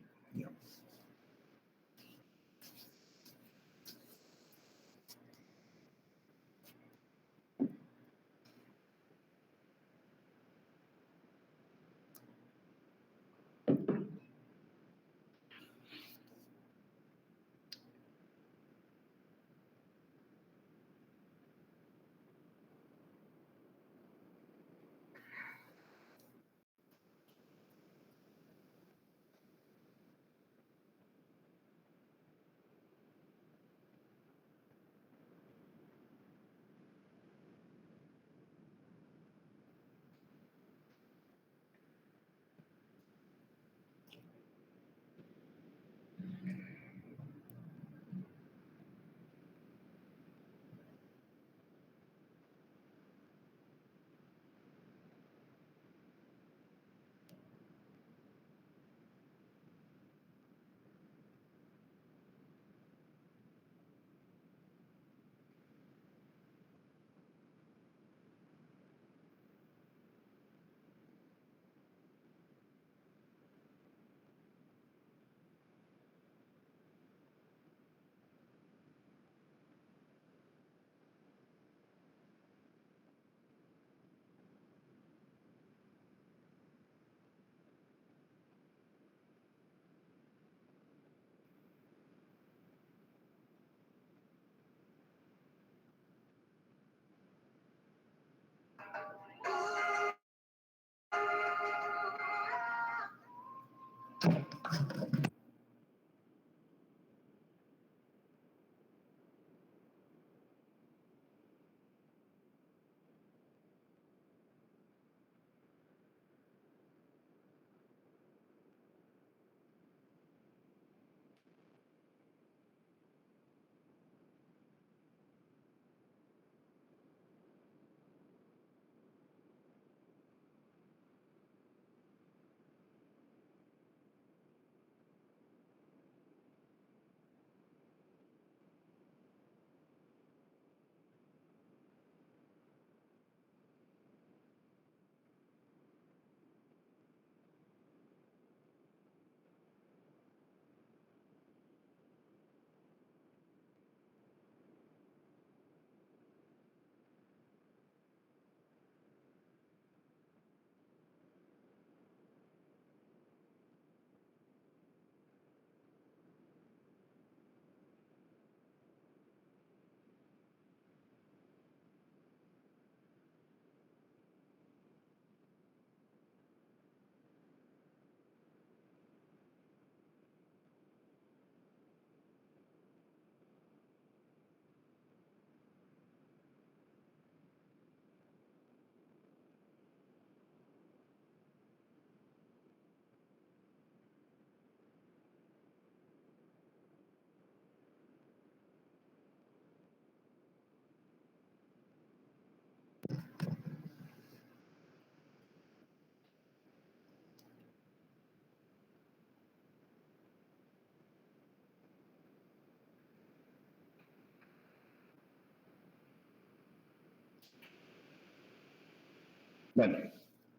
Bueno,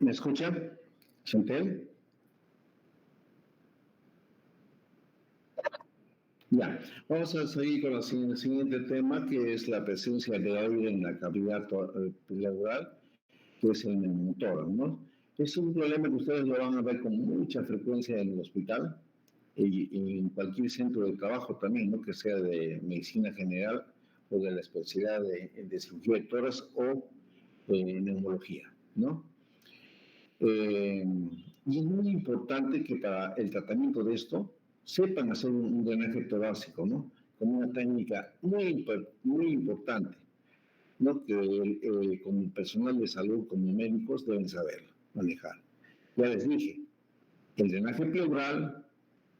¿me escucha, Chantel? Ya, vamos a seguir con el siguiente tema, que es la presencia de aire en la cavidad pleural, que es el neumotórax, ¿no? Es un problema que ustedes lo van a ver con mucha frecuencia en el hospital y en cualquier centro de trabajo también, ¿no? Que sea de medicina general o de la especialidad de cirugía de tórax o neumología, ¿no? Eh, y es muy importante que para el tratamiento de esto sepan hacer un drenaje torácico, ¿no? Como una técnica muy importante, ¿no? Que como personal de salud, como médicos, deben saber manejar. Ya les dije, el drenaje pleural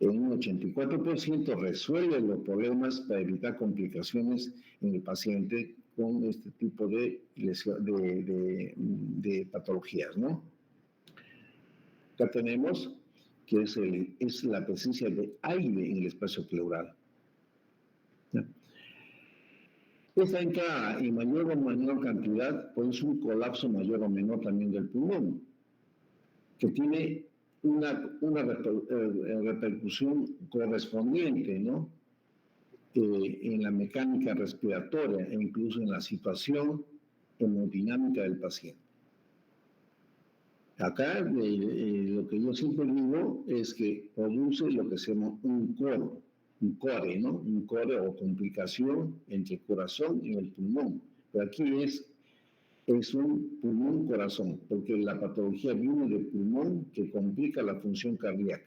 en un 84% resuelve los problemas para evitar complicaciones en el paciente con este tipo de patologías, ¿no? Acá tenemos que es la presencia de aire en el espacio pleural. ¿Ya? Esta entra en mayor o menor cantidad, pues un colapso mayor o menor también del pulmón, que tiene una repercusión correspondiente, ¿no? En la mecánica respiratoria e incluso en la situación hemodinámica del paciente. Acá lo que yo siempre digo es que produce lo que se llama un core, ¿no? Un core o complicación entre el corazón y el pulmón. Pero aquí es un pulmón-corazón, porque la patología viene del pulmón que complica la función cardíaca.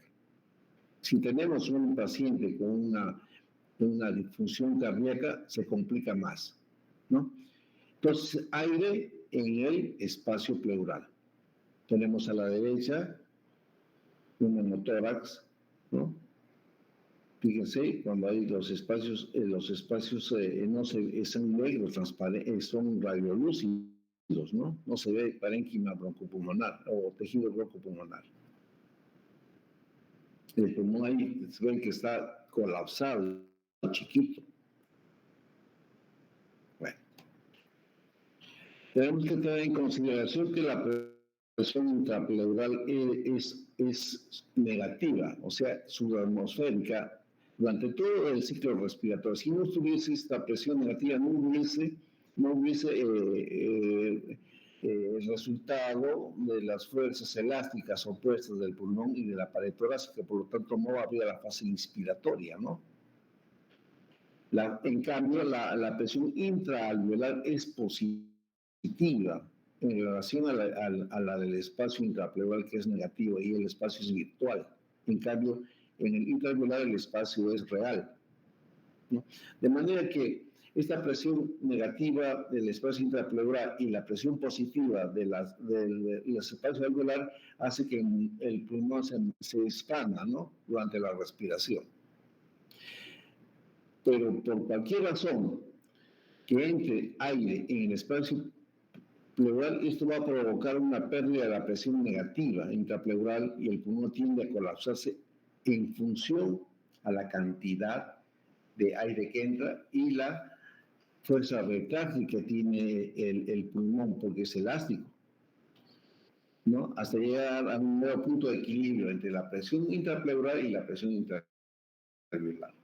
Si tenemos un paciente con una disfunción cardíaca, se complica más, ¿no? Entonces, aire en el espacio pleural. Tenemos a la derecha un neumotórax, ¿no? Fíjense, cuando hay los espacios no se, son negros, transparentes, son radiolúcidos, ¿no? No se ve parénquima broncopulmonar o tejido broncopulmonar. El pulmón ahí se ve que está colapsado, chiquito. Bueno, tenemos que tener en consideración que la presión intrapleural es negativa, o sea, subatmosférica, durante todo el ciclo respiratorio. Si no estuviese esta presión negativa, no hubiese el resultado de las fuerzas elásticas opuestas del pulmón y de la pared torácica, por lo tanto no habría la fase inspiratoria, ¿no? En cambio, la presión intraalveolar es positiva en relación a la del espacio intrapleural, que es negativo, y el espacio es virtual, En cambio, en el intraalveolar el espacio es real, ¿no? De manera que esta presión negativa del espacio intrapleural y la presión positiva del espacio alveolar hace que el pulmón se expanda, ¿no? Durante la respiración. Pero por cualquier razón que entre aire en el espacio pleural, esto va a provocar una pérdida de la presión negativa intrapleural y el pulmón tiende a colapsarse en función a la cantidad de aire que entra y la fuerza retráctil que tiene el pulmón, porque es elástico, ¿no? Hasta llegar a un nuevo punto de equilibrio entre la presión intrapleural y la presión intraalveolar.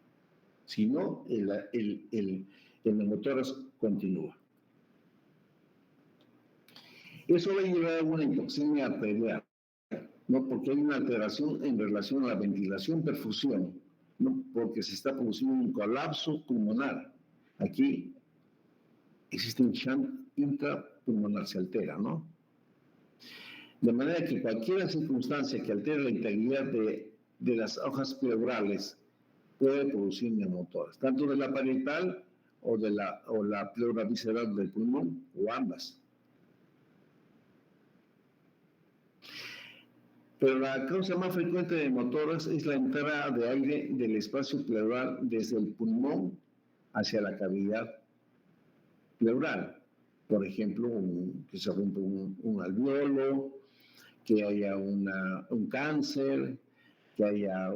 Si no, el neumotórax continúa. Eso va a llevar a una hipoxemia arterial, ¿no? Porque hay una alteración en relación a la ventilación-perfusión, ¿no? Porque se está produciendo un colapso pulmonar. Aquí existe un shunt intrapulmonar, se altera, ¿no? De manera que cualquier circunstancia que altere la integridad de las hojas pleurales puede producir neumotórax, tanto de la parietal o la pleura visceral del pulmón, o ambas. Pero la causa más frecuente de neumotórax es la entrada de aire del espacio pleural desde el pulmón hacia la cavidad pleural. Por ejemplo, que se rompe un alveolo, que haya un cáncer, que haya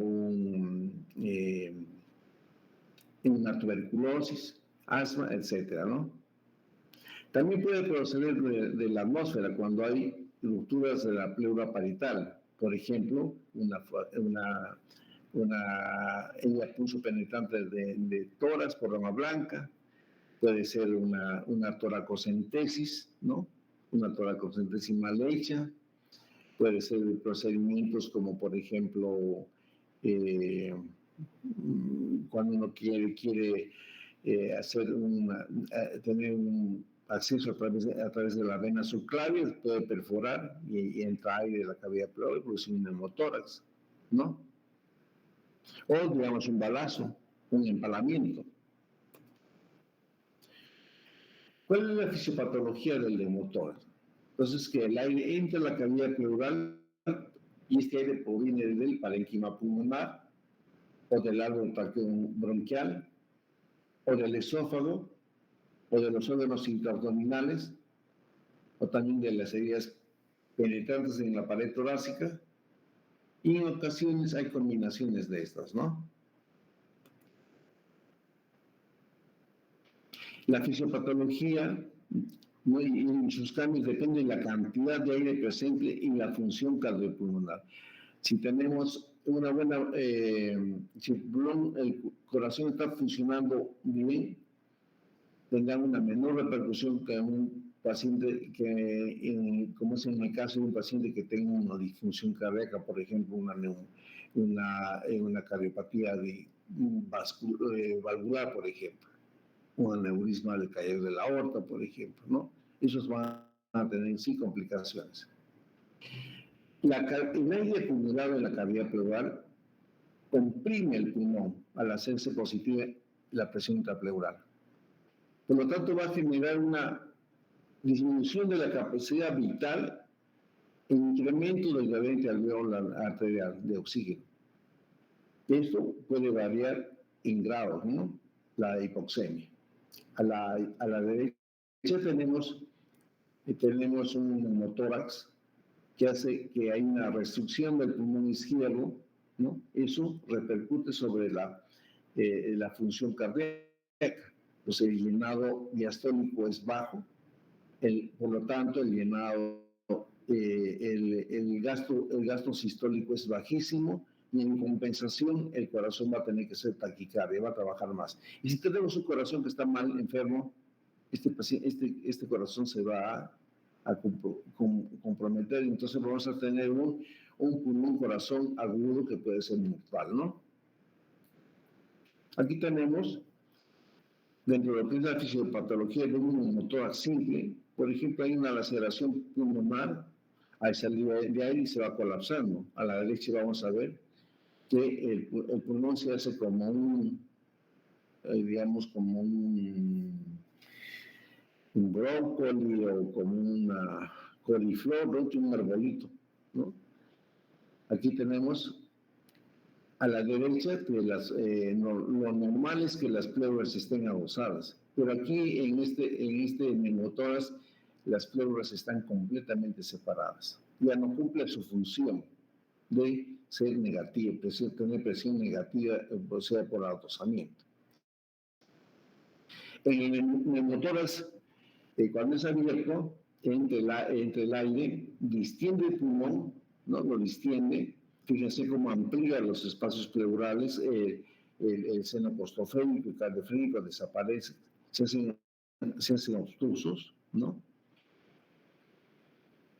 una tuberculosis, asma, etcétera, ¿no? También puede proceder de la atmósfera cuando hay rupturas de la pleura parietal. Por ejemplo, una pulso penetrante de tórax por rama blanca, puede ser una toracocentesis, ¿no? Una toracocentesis mal hecha, puede ser procedimientos como, por ejemplo, cuando uno quiere tener un acceso a través de la vena subclavia, puede perforar y entra aire de la cavidad pleural y producir un neumotórax, ¿no? O, digamos, un balazo, un empalamiento. ¿Cuál es la fisiopatología del neumotórax? Entonces, que el aire entra a la cavidad pleural y este aire proviene del parénquima pulmonar o del árbol bronquial o del esófago o de los órganos intraabdominales o también de las heridas penetrantes en la pared torácica, y en ocasiones hay combinaciones de estas, ¿no? La fisiopatología y sus cambios dependen de la cantidad de aire presente y la función cardiopulmonar. Si tenemos una buena, si el corazón está funcionando bien, tendrá una menor repercusión que un paciente como es en el caso de un paciente que tenga una disfunción cardíaca, por ejemplo, una cardiopatía valvular, por ejemplo, un aneurisma del calle de la aorta, por ejemplo, ¿no? Esos van a tener sí complicaciones. El aire acumulado en la cavidad pleural comprime el pulmón al hacerse positiva la presión intrapleural. Por lo tanto, va a generar una disminución de la capacidad vital e incremento del gradiente alveolar arterial de oxígeno. Esto puede variar en grados, ¿no? La hipoxemia. A la derecha tenemos un neumotórax que hace que hay una restricción del pulmón izquierdo, ¿no? Eso repercute sobre la función cardíaca. Pues el llenado diastólico es bajo, por lo tanto el llenado, el gasto sistólico es bajísimo, y en compensación el corazón va a tener que ser taquicardia, va a trabajar más. Y si tenemos un corazón que está mal, enfermo, este corazón se va a comprometer, y entonces vamos a tener un pulmón corazón agudo que puede ser mortal, ¿no? Aquí tenemos, dentro de lo que es la fisiopatología de un neumotórax simple, por ejemplo, hay una laceración pulmonar, hay salida de aire y se va colapsando. A la derecha vamos a ver que el pulmón se hace como digamos, como un brócoli o como una coliflor, ¿no? Un arbolito, ¿no? Aquí tenemos a la derecha que lo normal es que las pleuras estén adosadas, pero aquí en este neumotórax las pleuras están completamente separadas. Ya no cumple su función de ser negativa, tener presión negativa, o sea, por adosamiento. En el neumotórax, cuando es abierto, entre el aire, distiende el pulmón, ¿no? Lo distiende. Fíjense cómo amplía los espacios pleurales, el seno apostofénico y cardiofrénico desaparece, se hacen obtusos, ¿no?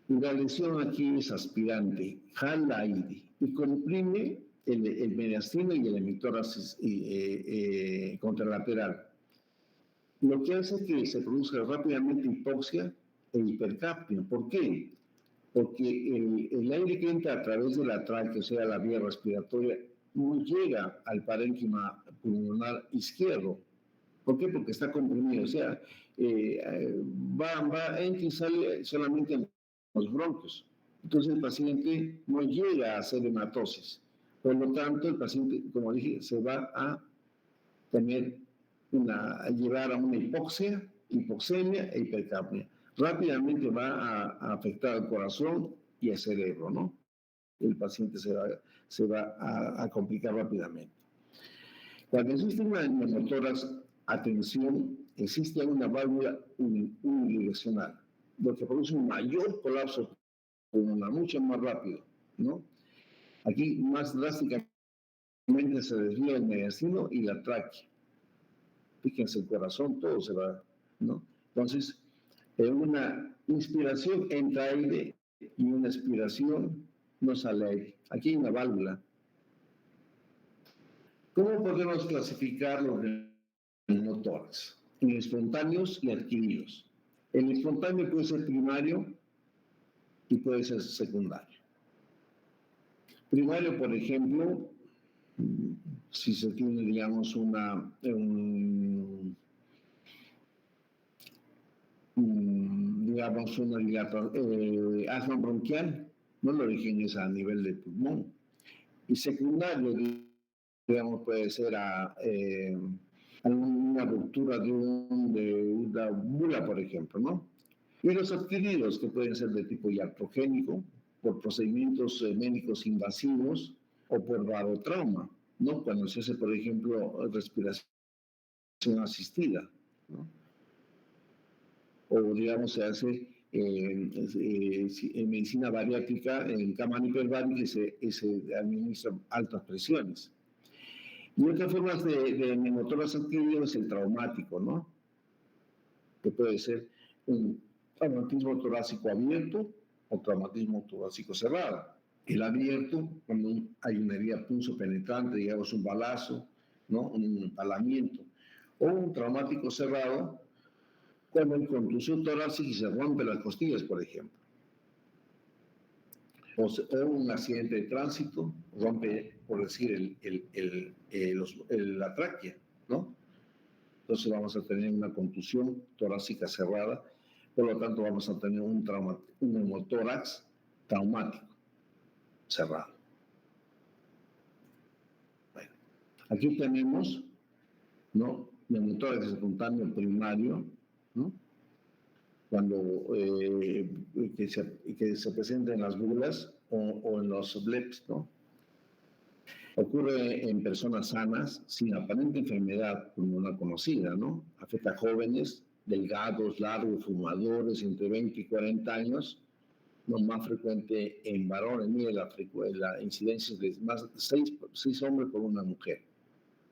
Y la lesión aquí es aspirante, jala aire y comprime el mediastino y el hemitórax contralateral. Lo que hace que se produzca rápidamente hipoxia e hipercapnia. ¿Por qué? Porque el aire que entra a través de la tráquea, o sea, la vía respiratoria, no llega al parénquima pulmonar izquierdo. ¿Por qué? Porque está comprimido, o sea, entra y sale solamente en los bronquios. Entonces el paciente no llega a hacer hematosis. Por lo tanto, el paciente, como dije, se va a llevar a una hipoxemia e hipercapnia. Rápidamente va a afectar al corazón y al cerebro, ¿no? El paciente se va a complicar rápidamente. Cuando existe una neumotórax, atención, existe una válvula unidireccional, lo que produce un mayor colapso pulmonar, mucho más rápido, ¿no? Aquí más drásticamente se desvía el mediastino y la tráquea. Fíjense, el corazón, todo se va, ¿no? Entonces, una inspiración entra aire y una expiración no sale aire. Aquí hay una válvula. ¿Cómo podemos clasificar los neumotórax? En espontáneos y adquiridos. El espontáneo puede ser primario y puede ser secundario. Primario, por ejemplo, si se tiene, digamos, digamos, asma bronquial, no el origen es a nivel de pulmón. Y secundario, digamos, puede ser alguna ruptura de una bula, por ejemplo, ¿no? Y los adquiridos, que pueden ser de tipo iatrogénico, por procedimientos médicos invasivos o por barotrauma, ¿no? Cuando se hace, por ejemplo, respiración asistida, ¿no? O, digamos, se hace en medicina bariátrica, en cámara hiperbárica, y se administran altas presiones. Y otras formas de neumotórax adquirido es el traumático, ¿no? Que puede ser un traumatismo torácico abierto o traumatismo torácico cerrado. El abierto, cuando hay una herida punzo penetrante, digamos un balazo, ¿no? Un empalamiento. O un traumático cerrado, cuando hay contusión torácica y se rompen las costillas, por ejemplo. O un accidente de tránsito rompe, por decir, la tráquea, ¿no? Entonces vamos a tener una contusión torácica cerrada, por lo tanto vamos a tener un neumotórax traumático cerrado. Bueno, aquí tenemos, ¿no? Neumotórax espontáneo primario, ¿no? Cuando que se presenta en las bulas o en los bleps, ¿no? Ocurre en personas sanas, sin aparente enfermedad pulmonar conocida, ¿no? Afecta a jóvenes, delgados, largos, fumadores, entre 20 y 40 años, no más frecuente en varones, mire la incidencia de más de 6 hombres por una mujer,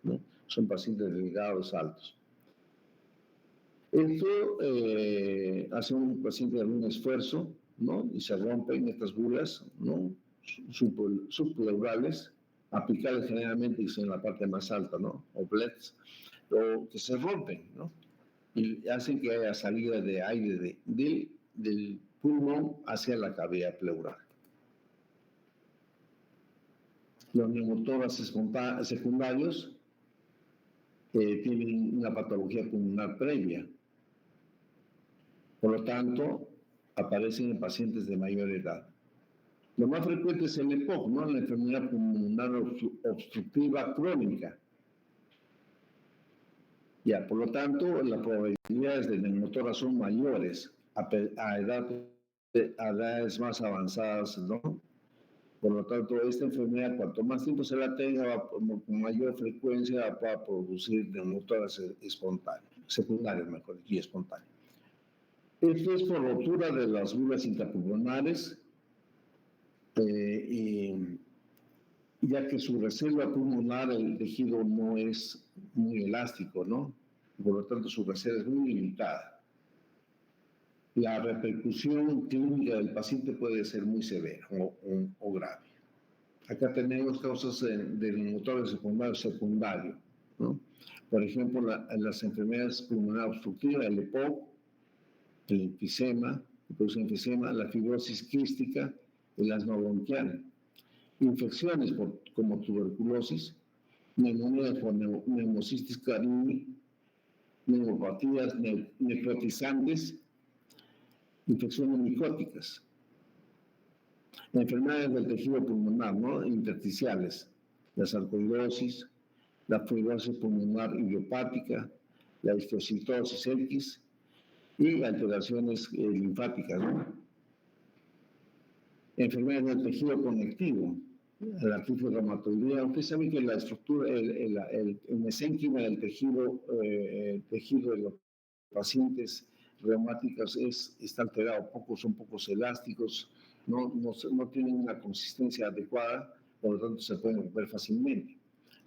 ¿no? Son pacientes delgados, altos. Esto hace un paciente algún esfuerzo, ¿no? Y se rompen estas bulas, ¿no? Subpleurales, aplicadas generalmente en la parte más alta, ¿no? O bleds, o que se rompen, ¿no? Y hacen que haya salida de aire del pulmón hacia la cavidad pleural. Los neumotórax secundarios tienen una patología pulmonar previa. Por lo tanto, aparecen en pacientes de mayor edad. Lo más frecuente es el EPOC, ¿no? La enfermedad pulmonar obstructiva crónica. Ya, por lo tanto, las probabilidades de neumotórax son mayores a edades más avanzadas, ¿no? Por lo tanto, esta enfermedad, cuanto más tiempo se la tenga, con mayor frecuencia va a producir neumotórax espontáneos, secundarios, mejor dicho, y espontáneos. Esto es por rotura de las vías intrapulmonares, ya que su reserva pulmonar, el tejido no es muy elástico, ¿no? Por lo tanto, su reserva es muy limitada. La repercusión clínica del paciente puede ser muy severa o grave. Acá tenemos causas de neumotórax secundario, ¿no? Por ejemplo, las enfermedades pulmonares obstructivas, el EPOC, el enfisema, la fibrosis quística, el asma bronquial. Infecciones como tuberculosis, neumonía por neumocistis carini, neumopatías necrotizantes, infecciones micóticas, enfermedades del tejido pulmonar, ¿no? Intersticiales, la sarcoidosis, la fibrosis pulmonar idiopática, la histocitosis X y alteraciones linfáticas, ¿no? Enfermedades del tejido conectivo, la artritis reumatoidea. Usted sabe que la estructura, el mesénquima del tejido de los pacientes reumáticos está alterado, son pocos elásticos, no tienen una consistencia adecuada, por lo tanto se pueden romper fácilmente.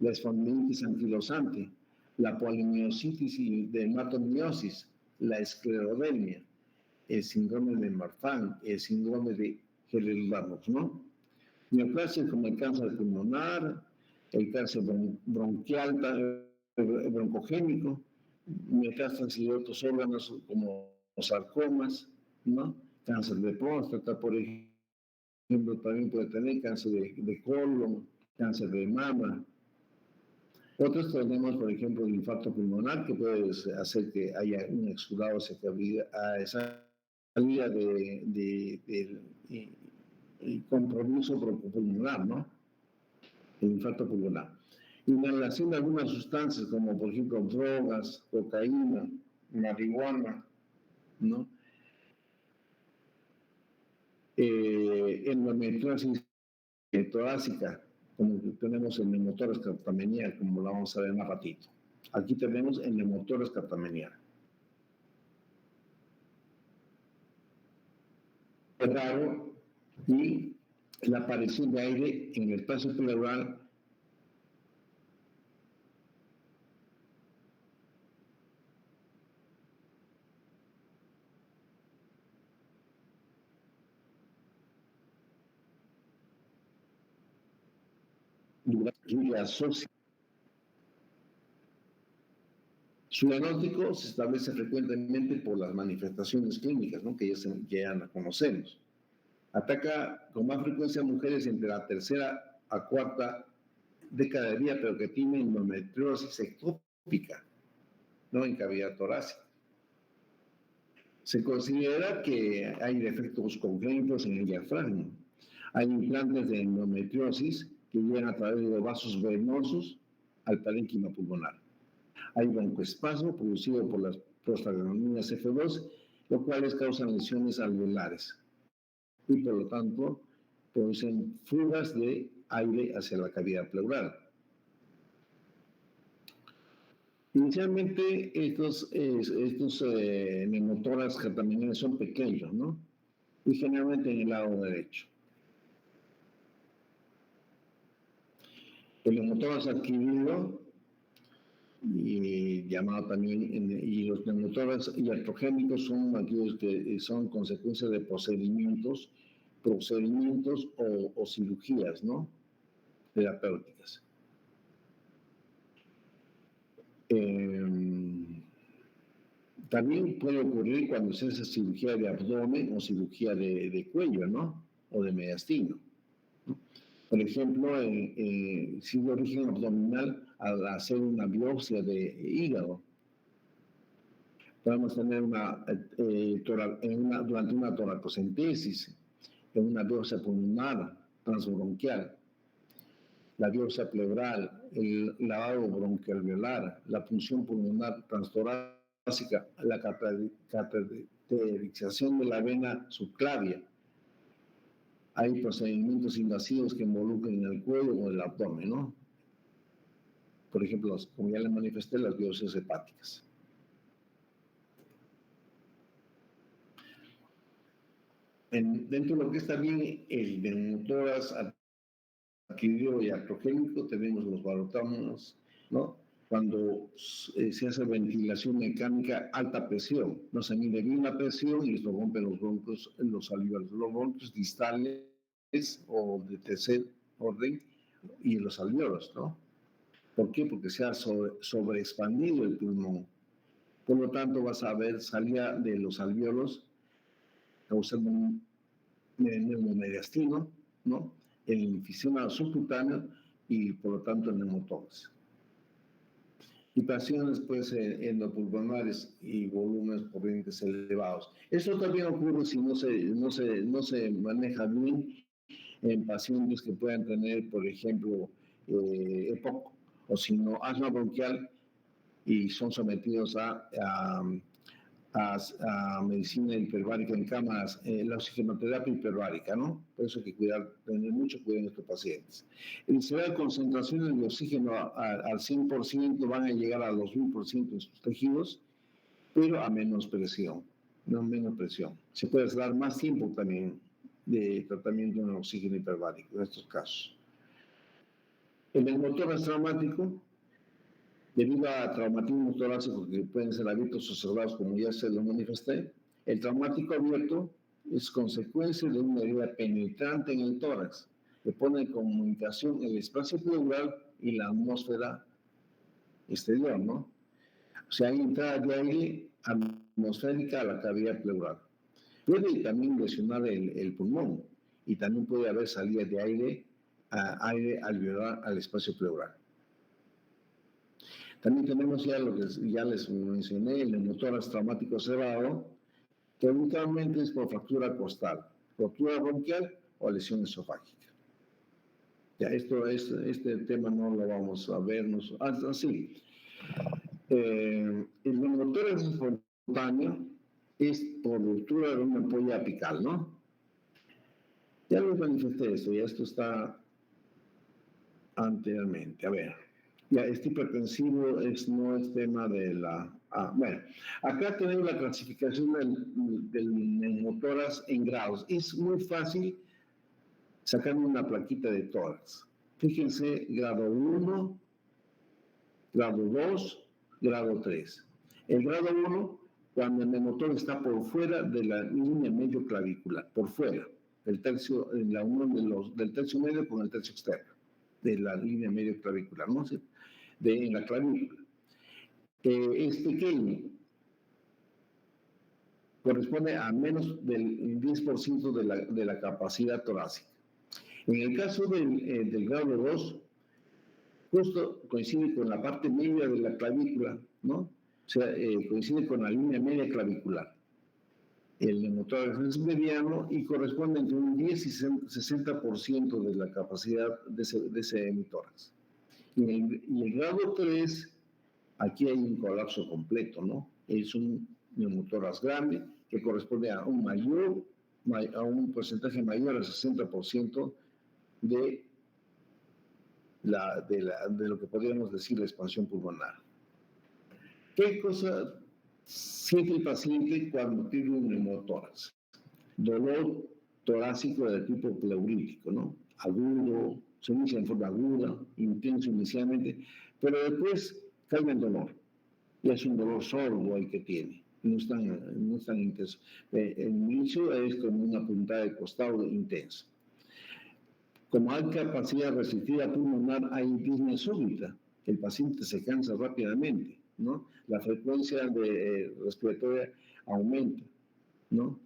La espondilitis anquilosante, la polimiositis y dermatomiosis, la esclerodermia, el síndrome de Marfan, el síndrome de Ehlers-Danlos, ¿no? Neoplasias como el cáncer pulmonar, el cáncer bronquial, broncogénico, metástasis de otros órganos como los sarcomas, ¿no? Cáncer de próstata, por ejemplo, también puede tener cáncer de colon, cáncer de mama. Otros tenemos, por ejemplo, el infarto pulmonar, que puede hacer que haya un exudado a esa salida de compromiso bronco-pulmonar, ¿no? El infarto pulmonar. Inhalación de algunas sustancias, como por ejemplo drogas, cocaína, marihuana, ¿no? Endometriosis torácica, como tenemos en neumotórax catamenial, como la vamos a ver más ratito. Aquí tenemos en neumotórax catamenial. Es raro, y la aparición de aire en el espacio pleural y asocia. Su diagnóstico se establece frecuentemente por las manifestaciones clínicas, ¿no? Que ya la conocemos. Ataca con más frecuencia a mujeres entre la tercera a cuarta década de vida, pero que tienen endometriosis ectópica, no en cavidad torácica. Se considera que hay defectos congénitos en el diafragma. Hay implantes de endometriosis que llegan a través de los vasos venosos al parénquima pulmonar. Hay broncoespasmo producido por las prostaglandinas F2, lo cuales causan lesiones alveolares y por lo tanto producen fugas de aire hacia la cavidad pleural. Inicialmente estos neumotórax catameniales son pequeños, ¿no? Y generalmente en el lado derecho. El neumotórax adquirido, y llamado también, y los neumotórax iatrogénicos son aquellos que son consecuencias de procedimientos o cirugías, ¿no? Terapéuticas. También puede ocurrir cuando se hace cirugía de abdomen o cirugía de cuello, ¿no? O de mediastino, ¿no? Por ejemplo, si de origen abdominal, al hacer una biopsia de hígado, podemos tener durante una toracocentesis, en una biopsia pulmonar transbronquial, la biopsia pleural, el lavado bronquialveolar, la punción pulmonar transtorácica, la cateterización de la vena subclavia. Hay procedimientos invasivos que involucran el cuello o el abdomen, ¿no? Por ejemplo, como ya les manifesté, las biopsias hepáticas. Dentro de lo que está bien, el neumotórax adquirido y iatrogénico, tenemos los barotómenos, ¿no? Cuando se hace ventilación mecánica, alta presión, no se mide bien la presión y esto rompe los bronquios, los alveolos, los bronquios distales o de tercer orden y los alveolos, ¿no? ¿Por qué? Porque se ha sobreexpandido el pulmón. Por lo tanto, vas a ver salida de los alveolos causando un neumomediastino, ¿no? El enfisema subcutáneo y, por lo tanto, el neumotórax. Y pacientes pueden ser endopulmonares y volúmenes corrientes elevados. Esto también ocurre si no se maneja bien en pacientes que puedan tener, por ejemplo, EPOC o si no, asma bronquial y son sometidos a medicina hiperbárica en camas, la oxigenoterapia hiperbárica, ¿no? Por eso hay que tener mucho cuidado en estos pacientes. Las concentraciones de oxígeno al 100% van a llegar a los 1000% en sus tejidos, pero a menos presión, no menos presión. Se puede dar más tiempo también de tratamiento en oxígeno hiperbárico en estos casos. El neumotórax traumático, debido a traumatismos torácicos que pueden ser abiertos o cerrados, como ya se lo manifesté, el traumático abierto es consecuencia de una herida penetrante en el tórax, que pone en comunicación el espacio pleural y la atmósfera exterior, ¿no? O sea, hay entrada de aire atmosférica a la cavidad pleural. Puede también lesionar el pulmón y también puede haber salida de aire alveolar al espacio pleural. También tenemos ya lo que ya les mencioné, el neumotórax traumático cerrado, que habitualmente es por fractura costal, rotura bronquial o lesión esofágica. Ya, este tema no lo vamos a vernos así. El neumotórax espontáneo es por ruptura de una ampolla apical, ¿no? Ya les manifesté esto, ya esto está anteriormente. A ver, ya este hipertensivo no es tema de la... bueno, acá tenemos la clasificación del neumotórax en grados. Es muy fácil sacar una plaquita de tórax. Fíjense, grado 1, grado 2, grado 3. El grado 1, cuando el neumotórax está por fuera de la línea medio clavicular, por fuera, en la unión del tercio medio con el tercio externo de la línea medio clavicular, ¿no? En la clavícula. Es pequeño, corresponde a menos del 10% de la capacidad torácica. En el caso del grado 2, justo coincide con la parte media de la clavícula, ¿no? O sea, coincide con la línea media clavicular. El neumotórax es mediano y corresponde entre un 10 y 60% de la capacidad de ese hemitórax. Y el grado 3, aquí hay un colapso completo, ¿no? Es un neumotórax grande que corresponde a un porcentaje mayor al 60% de lo que podríamos decir la expansión pulmonar. ¿Qué cosa siente el paciente cuando tiene un neumotórax? Dolor torácico de tipo pleurítico, ¿no? Agudo, se inicia en forma aguda, intenso inicialmente, pero después calma el dolor. Y es un dolor sordo el que tiene, no es tan intenso. El inicio es como una puntada de costado intensa. Como hay capacidad restrictiva pulmonar, hay disnea súbita. El paciente se cansa rápidamente, ¿no? La frecuencia respiratoria aumenta, ¿no?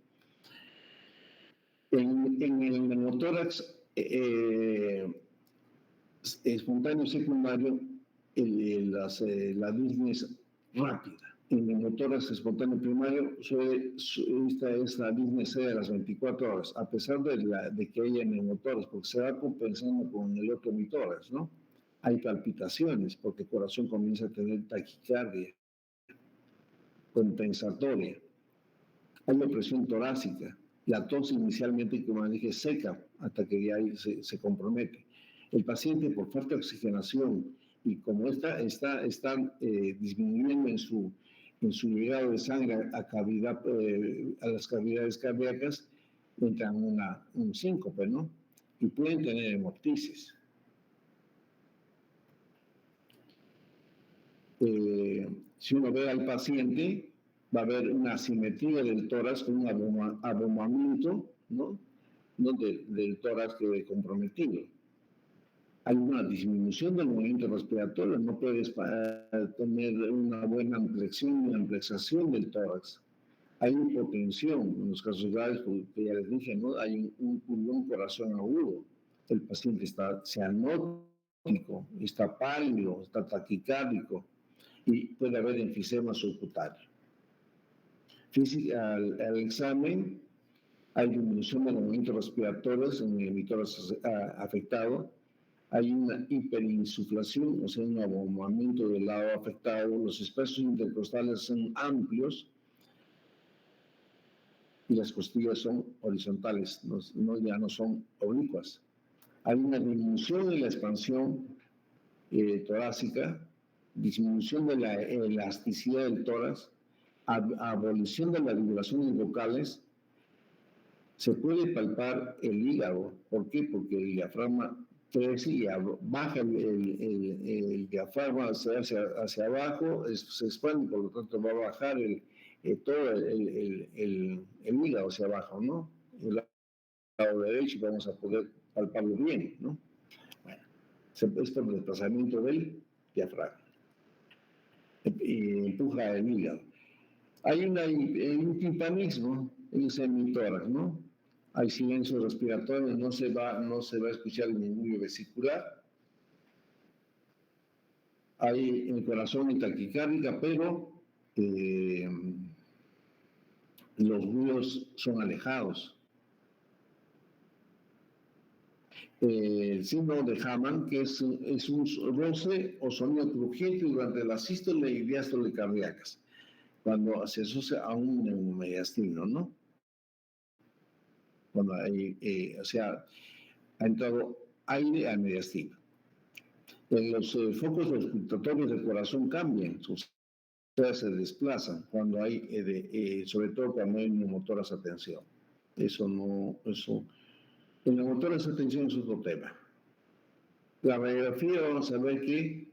En el neumotórax espontáneo secundario, la disnea es rápida. En el motoras espontáneo primario, esta es la disnea C de las 24 horas, a pesar de que haya neumotoras, porque se va compensando con el otro mitoras, ¿no? Hay palpitaciones, porque el corazón comienza a tener taquicardia compensatoria. Hay una presión torácica. La tos inicialmente, como dije, seca, hasta que ya se compromete. El paciente, por falta de oxigenación, y como está disminuyendo en su llegado de sangre a las cavidades cardíacas, entra un síncope, ¿no? Y pueden tener hemoptisis. Si uno ve al paciente, va a haber una asimetría del tórax con un abombamiento, ¿no? Del tórax comprometido. Hay una disminución del movimiento respiratorio, no puedes tener una buena ampliación y ampliación del tórax. Hay hipotensión, en los casos graves, que ya les dije, ¿no? Hay un pulmón corazón agudo. El paciente está cianótico, está pálido, está taquicárdico y puede haber enfisema subcutáneo. Al examen hay disminución de los movimientos respiratorios en el tórax afectado, hay una hiperinsuflación, o sea, un abombamiento del lado afectado, los espacios intercostales son amplios y las costillas son horizontales, ya no son oblicuas. Hay una disminución en la expansión torácica, disminución de la elasticidad del tórax, abolición de las vibraciones vocales. Se puede palpar el hígado. ¿Por qué? Porque el diafragma crece y baja el diafragma hacia abajo, se expande, por lo tanto va a bajar todo el hígado hacia abajo, ¿no? El lado derecho vamos a poder palparlo bien, ¿no? Bueno, es por el desplazamiento del diafragma. Y empuja el hígado. Hay un timpanismo en el semitórax, ¿no? Hay silencio respiratorio, no se va a escuchar el murmullo vesicular. Hay en el corazón y taquicárdica, pero los ruidos son alejados. El síndrome de Hamann, que es un roce o sonido crujiente durante la sístole y diástole cardíacas, cuando se asocia a un neumomediastino, ¿no? Cuando ha entrado aire al mediastino. Los focos respiratorios del corazón cambian, o sea, se desplazan cuando hay, sobre todo cuando hay neumotoras a tensión. El neumotoras a tensión es otro tema. La radiografía vamos a ver que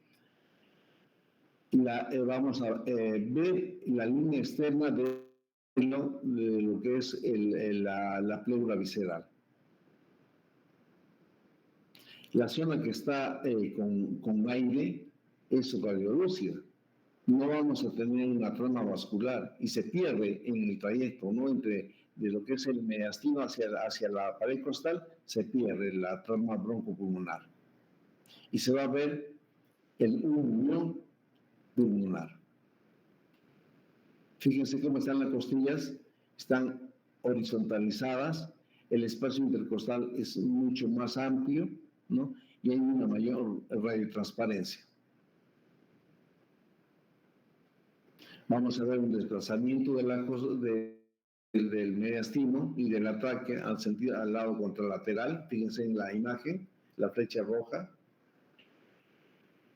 vamos a ver la línea externa de lo que es la pleura visceral. La zona que está con aire es radiolúcida. No vamos a tener una trama vascular y se pierde en el trayecto, ¿no? De lo que es el mediastino hacia la pared costal, se pierde la trama broncopulmonar. Y se va a ver un unión pulmonar. Fíjense cómo están las costillas, están horizontalizadas, el espacio intercostal es mucho más amplio, ¿no? Y hay una mayor radiotransparencia. Vamos a ver un desplazamiento del mediastino y de la tráquea al lado contralateral. Fíjense en la imagen, la flecha roja.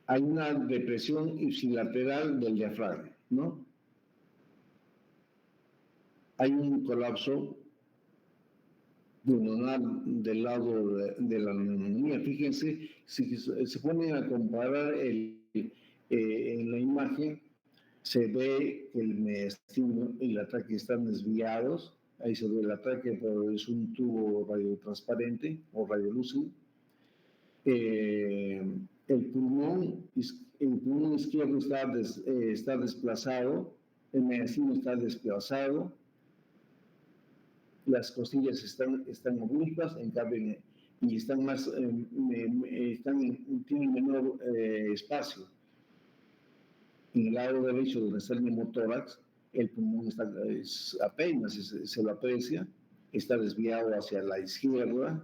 Hay una depresión ipsilateral del diafragma, ¿no? Hay un colapso pulmonar del lado de la neumonía. Fíjense, si se ponen a comparar en la imagen, se ve que el mediastino y la tráquea están desviados. Ahí se ve la tráquea, pero es un tubo radiotransparente o radiolúcido. El pulmón izquierdo está desplazado, el mediastino está desplazado, las costillas están oblicuas, en cambio y están más, tienen menor espacio. En el lado derecho donde está el neumotórax, el pulmón está, apenas se lo aprecia, está desviado hacia la izquierda,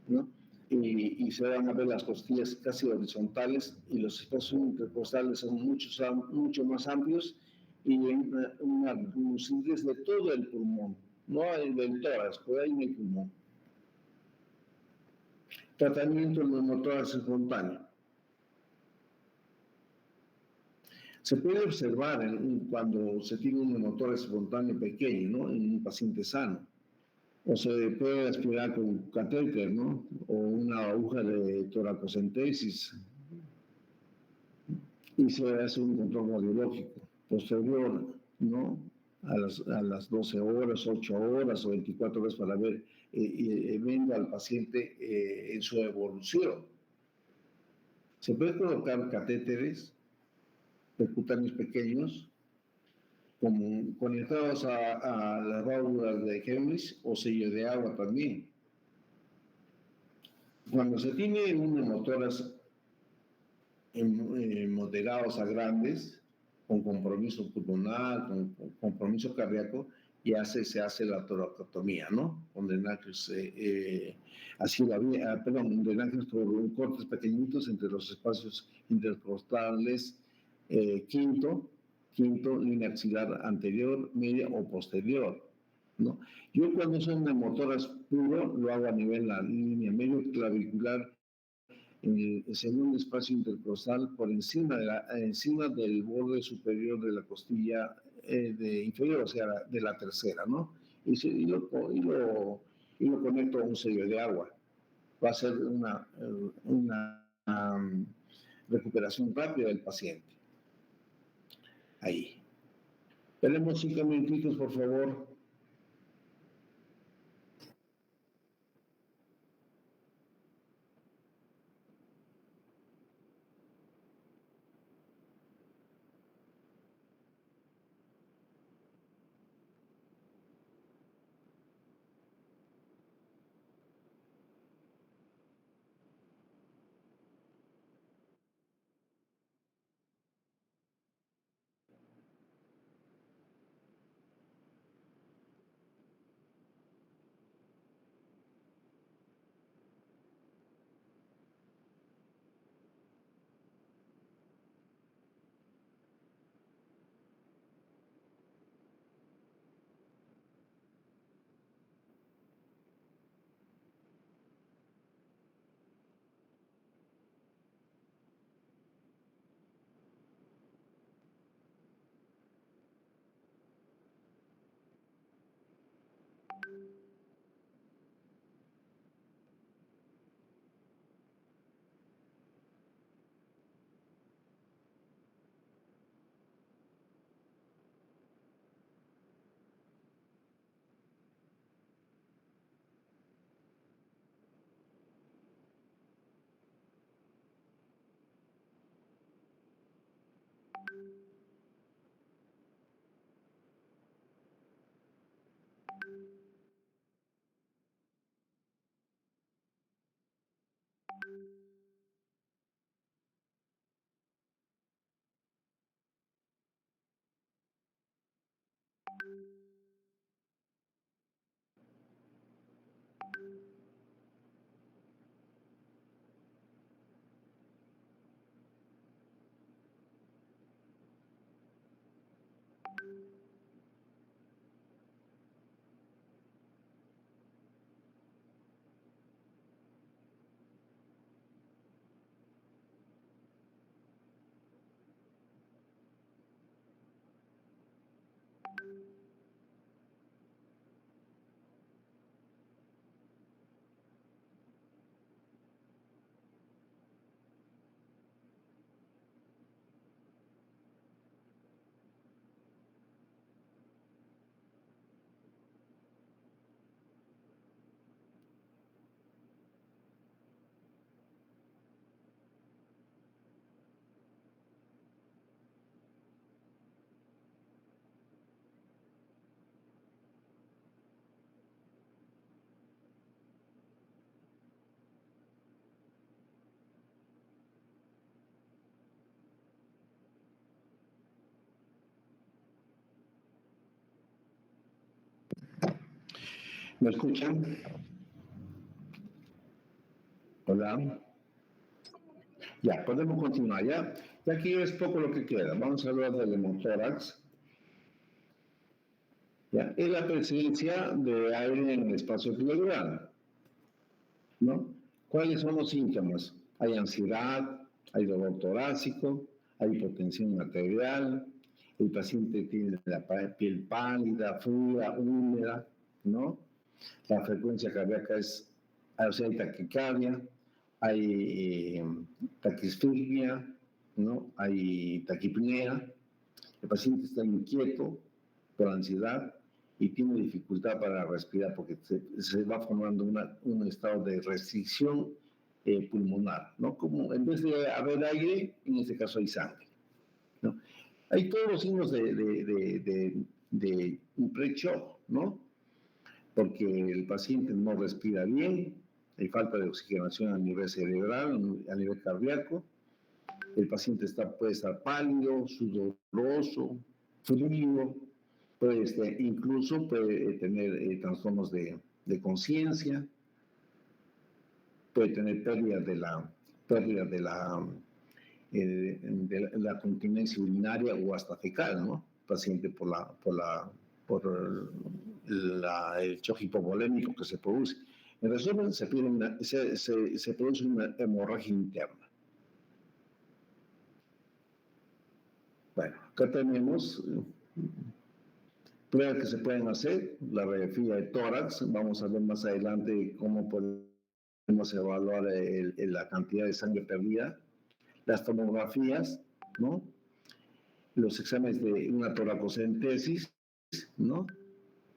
¿no? Y se van a ver las costillas casi horizontales y los espacios intercostales son mucho más amplios y una lucidez de todo el pulmón, no hay del tórax, pero hay en el pulmón. Tratamiento del neumotórax espontáneo. Se puede observar cuando se tiene un neumotórax espontáneo pequeño, ¿no? En un paciente sano. O se puede aspirar con catéter, ¿no? O una aguja de toracocentesis. Y se hace un control radiológico posterior, ¿no? A las 12 horas, 8 horas o 24 horas para ver, viendo al paciente en su evolución. Se puede colocar catéteres percutáneos pequeños como conectados a las válvulas de Heimlich o sello de agua también. Cuando se tiene un neumotórax moderados a grandes, con compromiso pulmonar, con compromiso cardíaco, se hace la toracotomía, ¿no? Con drenajes, así perdón, drenajes por cortes pequeñitos entre los espacios intercostales, quinto, línea axilar anterior, media o posterior, ¿no? Yo cuando soy neumotórax puro, lo hago a nivel de la línea medio clavicular en el segundo espacio intercostal por encima del borde superior de la costilla inferior, o sea, de la tercera, ¿no? Y lo conecto a un sello de agua. Va a ser una recuperación rápida del paciente. Ahí. Tenemos 5 minutitos, por favor. ¿Me escuchan? Hola. Ya, podemos continuar, ¿ya? Ya aquí es poco lo que queda. Vamos a hablar del hemotórax. ¿Ya? Es la presencia de aire en el espacio pleural, ¿no? ¿Cuáles son los síntomas? Hay ansiedad, hay dolor torácico, hay hipotensión arterial, el paciente tiene la piel pálida, fría, húmeda, ¿no? La frecuencia cardíaca es, o sea, hay taquicardia, hay taquisfignia, ¿no? Hay taquipnea, el paciente está inquieto por ansiedad y tiene dificultad para respirar porque se va formando un estado de restricción pulmonar, ¿no? Como en vez de haber aire, en este caso hay sangre, ¿no? Hay todos los signos de un pre-shock, ¿no? Porque el paciente no respira bien, hay falta de oxigenación a nivel cerebral, a nivel cardíaco, el paciente puede estar pálido, sudoroso, frío, incluso puede tener trastornos de conciencia, puede tener pérdida de la continencia urinaria o hasta fecal, ¿no? Paciente el choque hipovolémico que se produce. En resumen, se produce una hemorragia interna. Bueno, acá tenemos pruebas que se pueden hacer, la radiografía de tórax, vamos a ver más adelante cómo podemos evaluar la cantidad de sangre perdida, las tomografías, ¿no? Los exámenes de una toracocentesis, ¿no?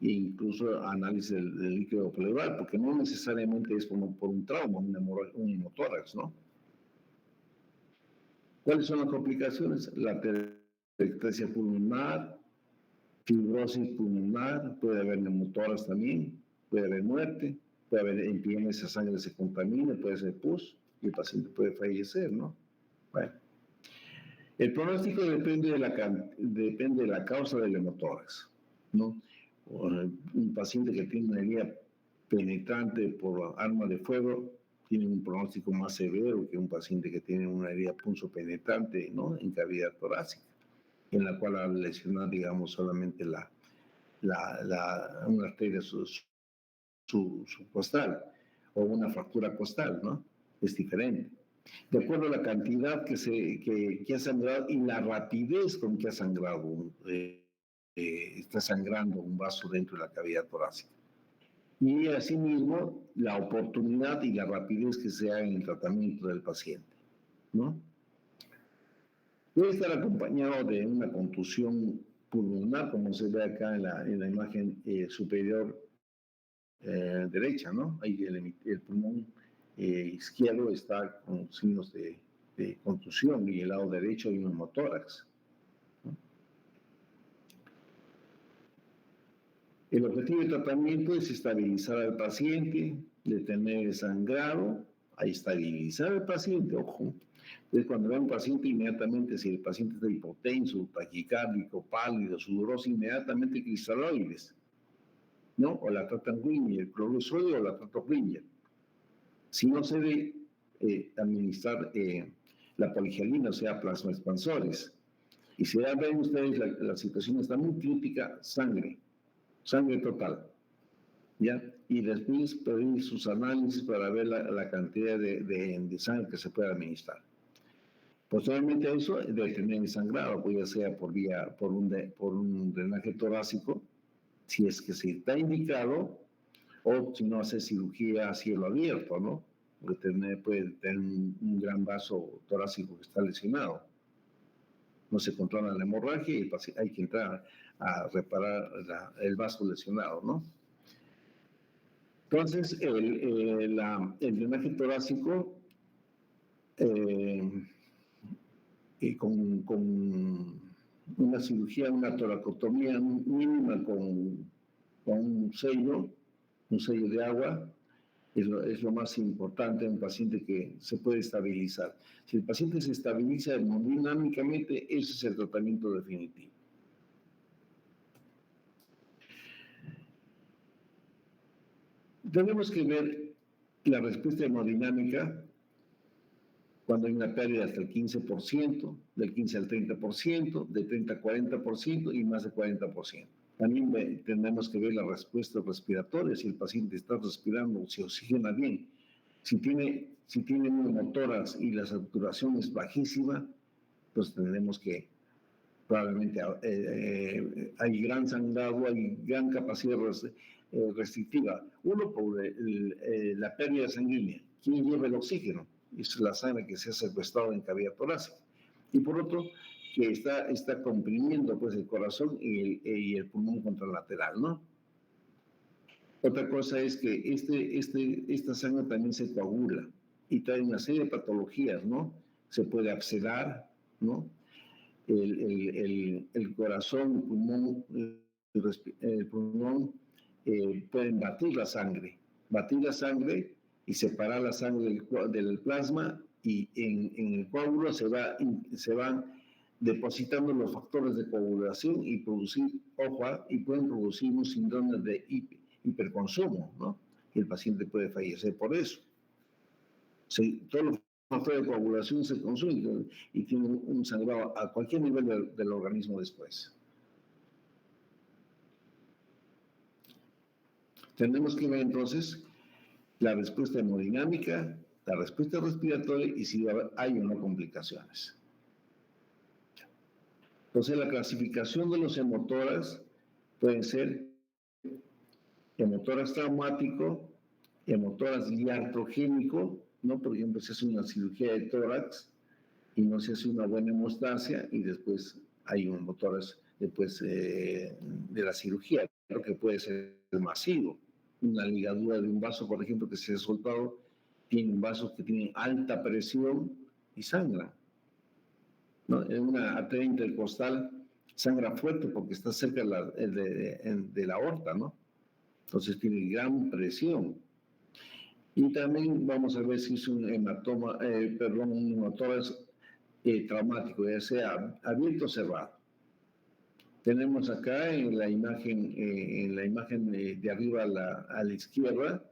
E incluso análisis del líquido pleural, porque no necesariamente es como por un trauma, un hemotórax, ¿no? ¿Cuáles son las complicaciones? La atelectasia pulmonar, fibrosis pulmonar, puede haber neumotórax también, puede haber muerte, puede haber en esa sangre se contamina, puede ser pus, y el paciente puede fallecer, ¿no? Bueno, el pronóstico depende de la causa del hemotórax, ¿no? Un paciente que tiene una herida penetrante por arma de fuego tiene un pronóstico más severo que un paciente que tiene una herida punzopenetrante, ¿no? En cavidad torácica, en la cual ha lesionado, digamos, solamente una arteria subcostal o una fractura costal, ¿no? Es diferente. De acuerdo a la cantidad que ha sangrado y la rapidez con que ha sangrado, está sangrando un vaso dentro de la cavidad torácica. Y asimismo, la oportunidad y la rapidez que se haga en el tratamiento del paciente, ¿no? Puede estar acompañado de una contusión pulmonar, como se ve acá en la imagen superior derecha, ¿no? Ahí el pulmón izquierdo está con signos de contusión y el lado derecho hay un hemotórax, ¿no? El objetivo del tratamiento es estabilizar al paciente, detener el sangrado, a estabilizar al paciente, ojo. Entonces, cuando ve a un paciente, inmediatamente, si el paciente está hipotenso, taquicárdico, pálido, sudoroso, inmediatamente cristaloides, ¿no? O la tratanguinea, el cloruro de sodio o la tratoquinea. Si no se debe administrar la poligelina, o sea, plasmaexpansores. Y si ya ven ustedes, la situación está muy crítica, sangre total, ¿ya? Y después pedir sus análisis para ver la cantidad de sangre que se puede administrar. Posteriormente a eso, detener el sangrado, pues ya sea por un drenaje torácico, si es que se está indicado, o si no hace cirugía a cielo abierto, ¿no? Puede tener un gran vaso torácico que está lesionado. No se controla la hemorragia y hay que entrar a reparar el vaso lesionado, ¿no? Entonces, el drenaje torácico con una cirugía, una toracotomía mínima con un sello de agua, es lo más importante en un paciente que se puede estabilizar. Si el paciente se estabiliza hemodinámicamente, ese es el tratamiento definitivo. Tenemos que ver la respuesta hemodinámica cuando hay una pérdida hasta el 15%, del 15 al 30%, del 30 al 40% y más del 40%. También tenemos que ver la respuesta respiratoria, si el paciente está respirando, si oxigena bien. Si tiene neumotórax y la saturación es bajísima, pues tendremos que probablemente hay gran sangrado, hay gran capacidad restrictiva. Uno, por la pérdida sanguínea. ¿Quién lleva el oxígeno? Es la sangre que se ha secuestrado en cavidad torácica. Y por otro, que está comprimiendo pues, el corazón y el pulmón contralateral, ¿no? Otra cosa es que esta sangre también se coagula y trae una serie de patologías, ¿no? Se puede abscedar, ¿no? El corazón, el pulmón pueden batir la sangre y separar la sangre del plasma y en el coágulo se van depositando los factores de coagulación y pueden producir un síndrome de hiperconsumo, ¿no? Y el paciente puede fallecer por eso. Todos los factores de coagulación se consumen y tienen un sangrado a cualquier nivel del organismo después. Tenemos que ver entonces la respuesta hemodinámica, la respuesta respiratoria y si hay o no complicaciones. Entonces, la clasificación de los hemotórax pueden ser hemotórax traumático, hemotórax iatrogénico, ¿no? Por ejemplo, se hace una cirugía de tórax y no se hace una buena hemostasia y después hay un hemotórax después de la cirugía, creo que puede ser masivo. Una ligadura de un vaso, por ejemplo, que se ha soltado, tiene vasos que tienen alta presión y sangra, ¿no? En una arteria intercostal sangra fuerte porque está cerca de la aorta, ¿no? Entonces tiene gran presión. Y también vamos a ver si es un un hemotórax traumático, ya sea abierto o cerrado. Tenemos acá en la imagen de arriba a la izquierda,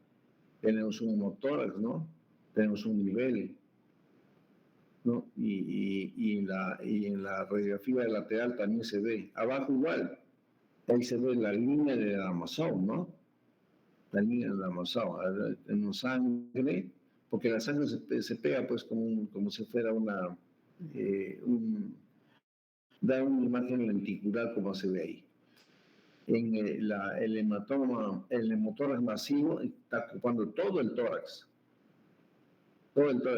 tenemos un hemotórax, ¿no? Tenemos un nivel, ¿no? Y en la radiografía lateral también se ve. Abajo igual, ahí se ve la línea de Amazon, ¿no? La línea de Amazon, en sangre, porque la sangre se pega pues como si fuera da una imagen lenticular como se ve ahí. En el hemotórax masivo está ocupando todo el tórax,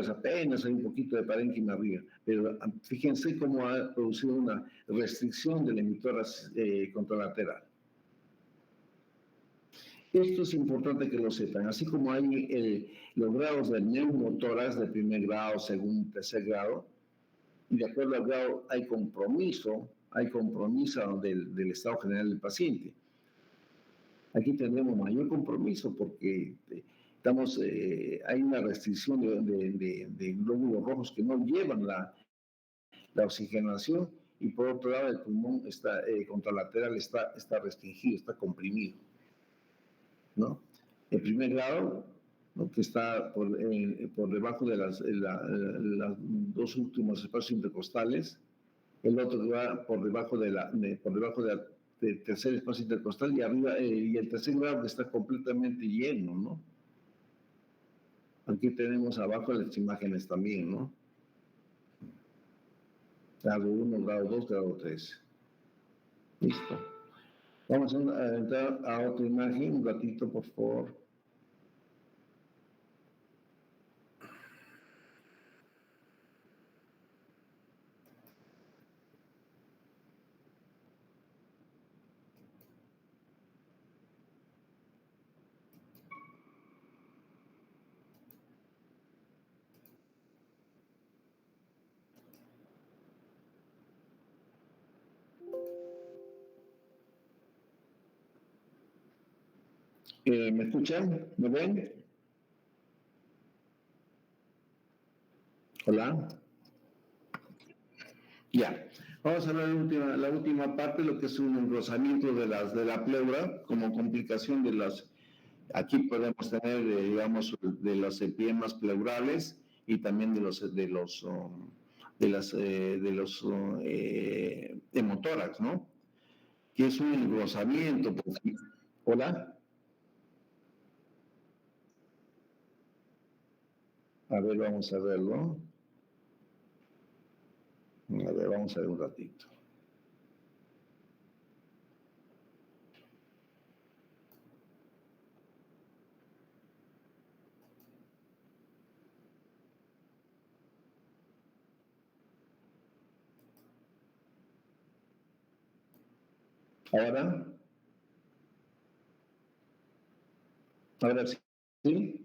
apenas hay un poquito de parénquima arriba, pero fíjense cómo ha producido una restricción del hemotórax contralateral. Esto es importante que lo sepan, así como hay los grados de neumotórax de primer grado, segundo, tercer grado, y de acuerdo al grado hay compromiso del estado general del paciente. Aquí tenemos mayor compromiso porque hay una restricción de glóbulos rojos que no llevan la oxigenación y por otro lado el pulmón contralateral está restringido, está comprimido, ¿no? El primer grado, ¿no? Que está por debajo de las dos últimos espacios intercostales, el otro que va por debajo del tercer espacio intercostal y arriba, y el tercer grado que está completamente lleno, ¿no? Aquí tenemos abajo las imágenes también, ¿no? Grado 1, grado 2, grado 3. Listo. Vamos a entrar a otra imagen, un ratito, por favor. ¿Me escuchan? ¿Me ven? Hola. Ya. Vamos a ver la última parte, lo que es un engrosamiento de la pleura como complicación de las Aquí podemos tener, digamos, de los epiemas pleurales y también de los hemotórax, ¿no? Que es un engrosamiento. Hola. A ver, vamos a verlo. A ver, vamos a ver un ratito. Ahora, ahora sí. ¿Sí?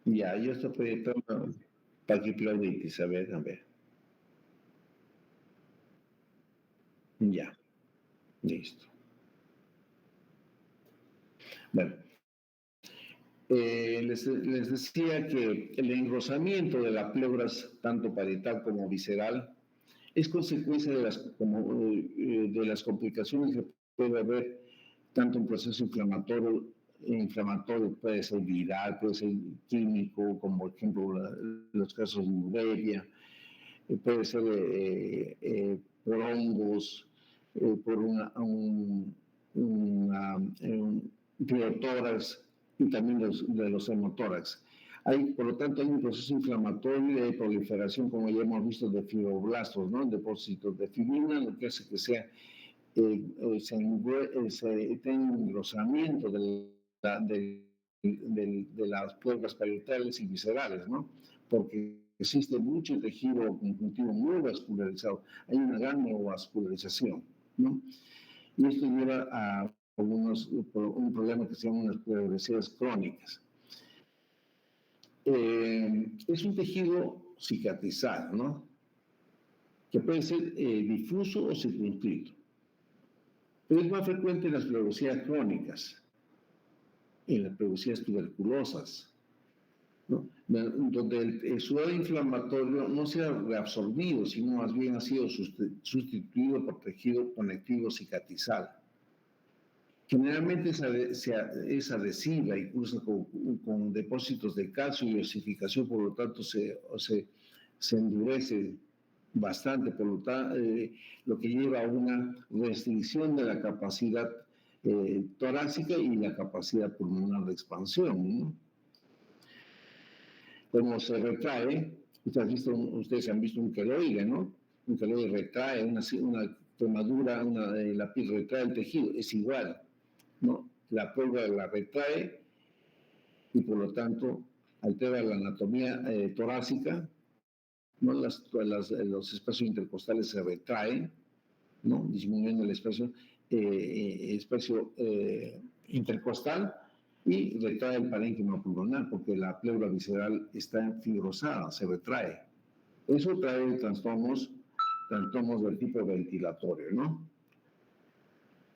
Ya, yo estoy proyectando paquipleuditis, a ver, a ver. Ya, listo. Bueno, les decía que el engrosamiento de las pleuras, tanto parietal como visceral, es consecuencia de las complicaciones que puede haber tanto un proceso inflamatorio puede ser viral, puede ser químico, como por ejemplo los casos de Morelia, puede ser por hongos, por un biotórax y también de los hemotórax. Por lo tanto, hay un proceso inflamatorio de proliferación, como ya hemos visto, de fibroblastos, ¿no? Depósitos de fibrina, lo que hace que sea se tenga un engrosamiento de las cuerdas parietales y viscerales, ¿no? Porque existe mucho tejido conjuntivo muy vascularizado, hay una gran neovascularización, ¿no? Y esto lleva a un problema que se llama unas pleuresías crónicas. Es un tejido cicatrizado, ¿no? Que puede ser difuso o circunscrito. Pero es más frecuente en las pleuresías crónicas, en las pleuresías tuberculosas, ¿no? Donde el sudor inflamatorio no se ha reabsorbido, sino más bien ha sido sustituido por tejido conectivo cicatrizal. Generalmente es adhesiva y cursa con depósitos de calcio y osificación, por lo tanto se endurece bastante, por lo que lleva a una restricción de la capacidad torácica y la capacidad pulmonar de expansión, ¿no? Como se retrae, ustedes han visto un queloide, ¿no? Un queloide retrae, una quemadura, la piel retrae el tejido, es igual, ¿no? La pólvora la retrae y por lo tanto altera la anatomía torácica, ¿no? Los espacios intercostales se retraen, ¿no? Disminuyendo el espacio intercostal y retrae el parénquima pulmonar porque la pleura visceral está fibrosada, se retrae. Eso trae trastornos del tipo ventilatorio, ¿no?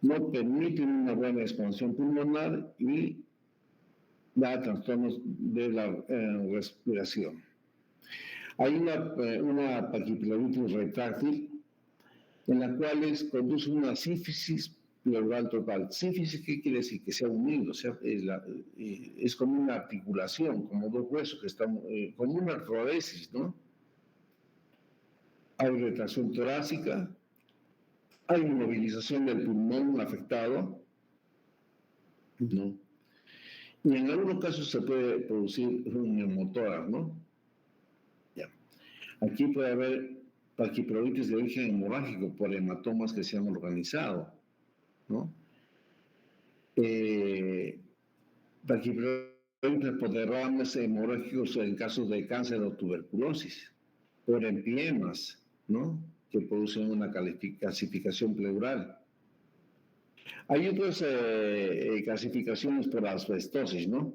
No permiten una buena expansión pulmonar y da trastornos de la respiración. Hay una paquipleuritis retráctil en la cual conduce una sífisis pleural total. Sífisis, ¿qué quiere decir? Que sea unido, es como una articulación, como dos huesos que están, como una artrodesis, ¿no? Hay retracción torácica, hay inmovilización del pulmón afectado, ¿no? Y en algunos casos se puede producir un neumotórax, ¿no? Ya. Aquí puede haber paquipleuritis de origen hemorrágico por hematomas que se han organizado, ¿no? Paquipleuritis por derrames hemorrágicos en casos de cáncer o tuberculosis, por empiemas, ¿no? Que producen una calcificación pleural. Hay otras clasificaciones por asbestosis, ¿no?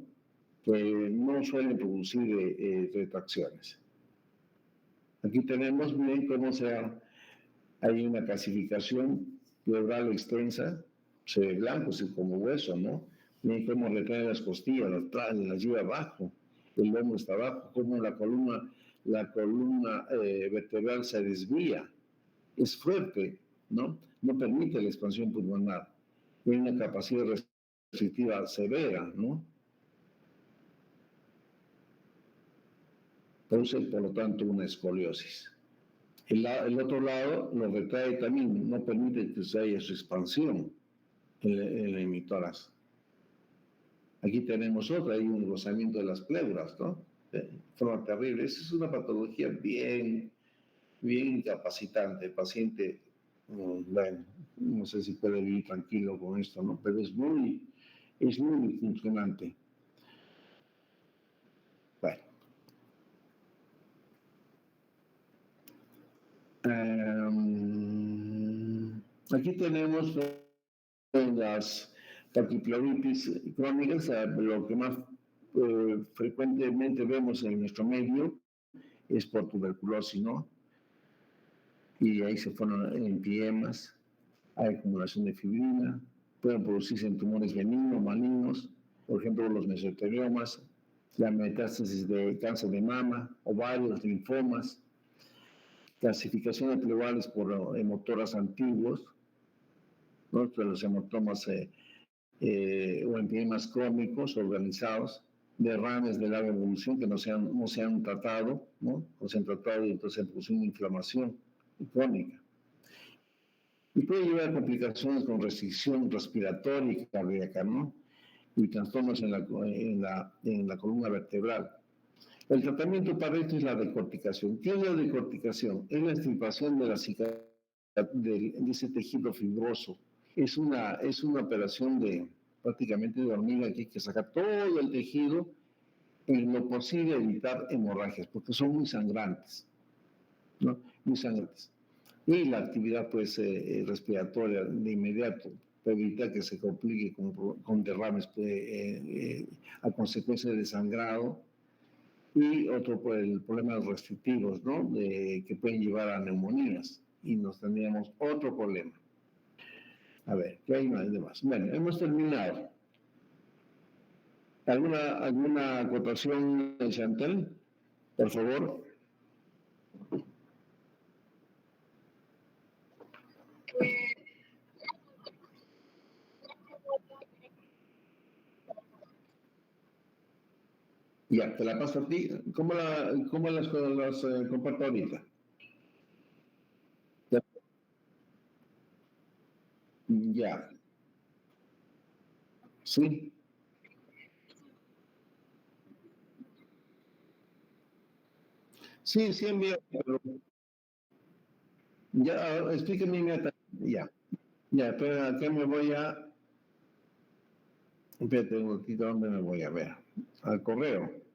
Que no suelen producir retracciones. Aquí tenemos bien cómo hay una clasificación pleural extensa, se ve blanco, como hueso, ¿no? Bien cómo retrae las costillas, las lleva abajo, el lomo está abajo, como la columna la columna vertebral se desvía, es fuerte, ¿no? No permite la expansión pulmonar, tiene una capacidad restrictiva severa, ¿no? Produce, por lo tanto, una escoliosis. El otro lado lo retrae también, no permite que se haya su expansión en el hemitórax. Aquí tenemos otra, hay un rozamiento de las pleuras, ¿no? De forma terrible. Esa es una patología bien incapacitante. El paciente, bueno, no sé si puede vivir tranquilo con esto, ¿no? Pero es muy disfuncionante. Bueno. Aquí tenemos las paquipleuritis crónicas, lo que más frecuentemente vemos en nuestro medio es por tuberculosis, ¿no? Y ahí se forman empiemas, hay acumulación de fibrina, pueden producirse en tumores benignos, malignos, por ejemplo, los mesoteliomas, la metástasis de cáncer de mama, ovarios, linfomas, clasificación de pleurales por hemotoras antiguos, ¿no? Los hemotomas o empiemas crónicos organizados, derrames de larga evolución que no se han tratado, ¿no? O se han tratado y entonces se produce una inflamación crónica. Y puede llevar a complicaciones con restricción respiratoria y cardíaca, ¿no? Y trastornos en la columna vertebral. El tratamiento para esto es la decorticación. ¿Qué es la decorticación? Es la extirpación de de ese tejido fibroso. Es una operación prácticamente de hormiga, que hay que sacar todo el tejido, en lo posible evitar hemorragias, porque son muy sangrantes, ¿no? Muy sangrantes. Y la actividad pues, respiratoria de inmediato, para evitar que se complique con derrames a consecuencia de sangrado, y otro por el problema restrictivos, ¿no? Que pueden llevar a neumonías, y nos tendríamos otro problema. A ver, ¿qué hay más? Bueno, hemos terminado. ¿Alguna acotación, Chantal? Por favor. Ya, te la paso a ti. ¿Cómo las comparto ahorita? Ya. Sí. Sí, sí envío. Ya, explíqueme inmediatamente. Ya. Ya, pero acá me voy a. Espérate un poquito, ¿dónde me voy a ver? Al correo.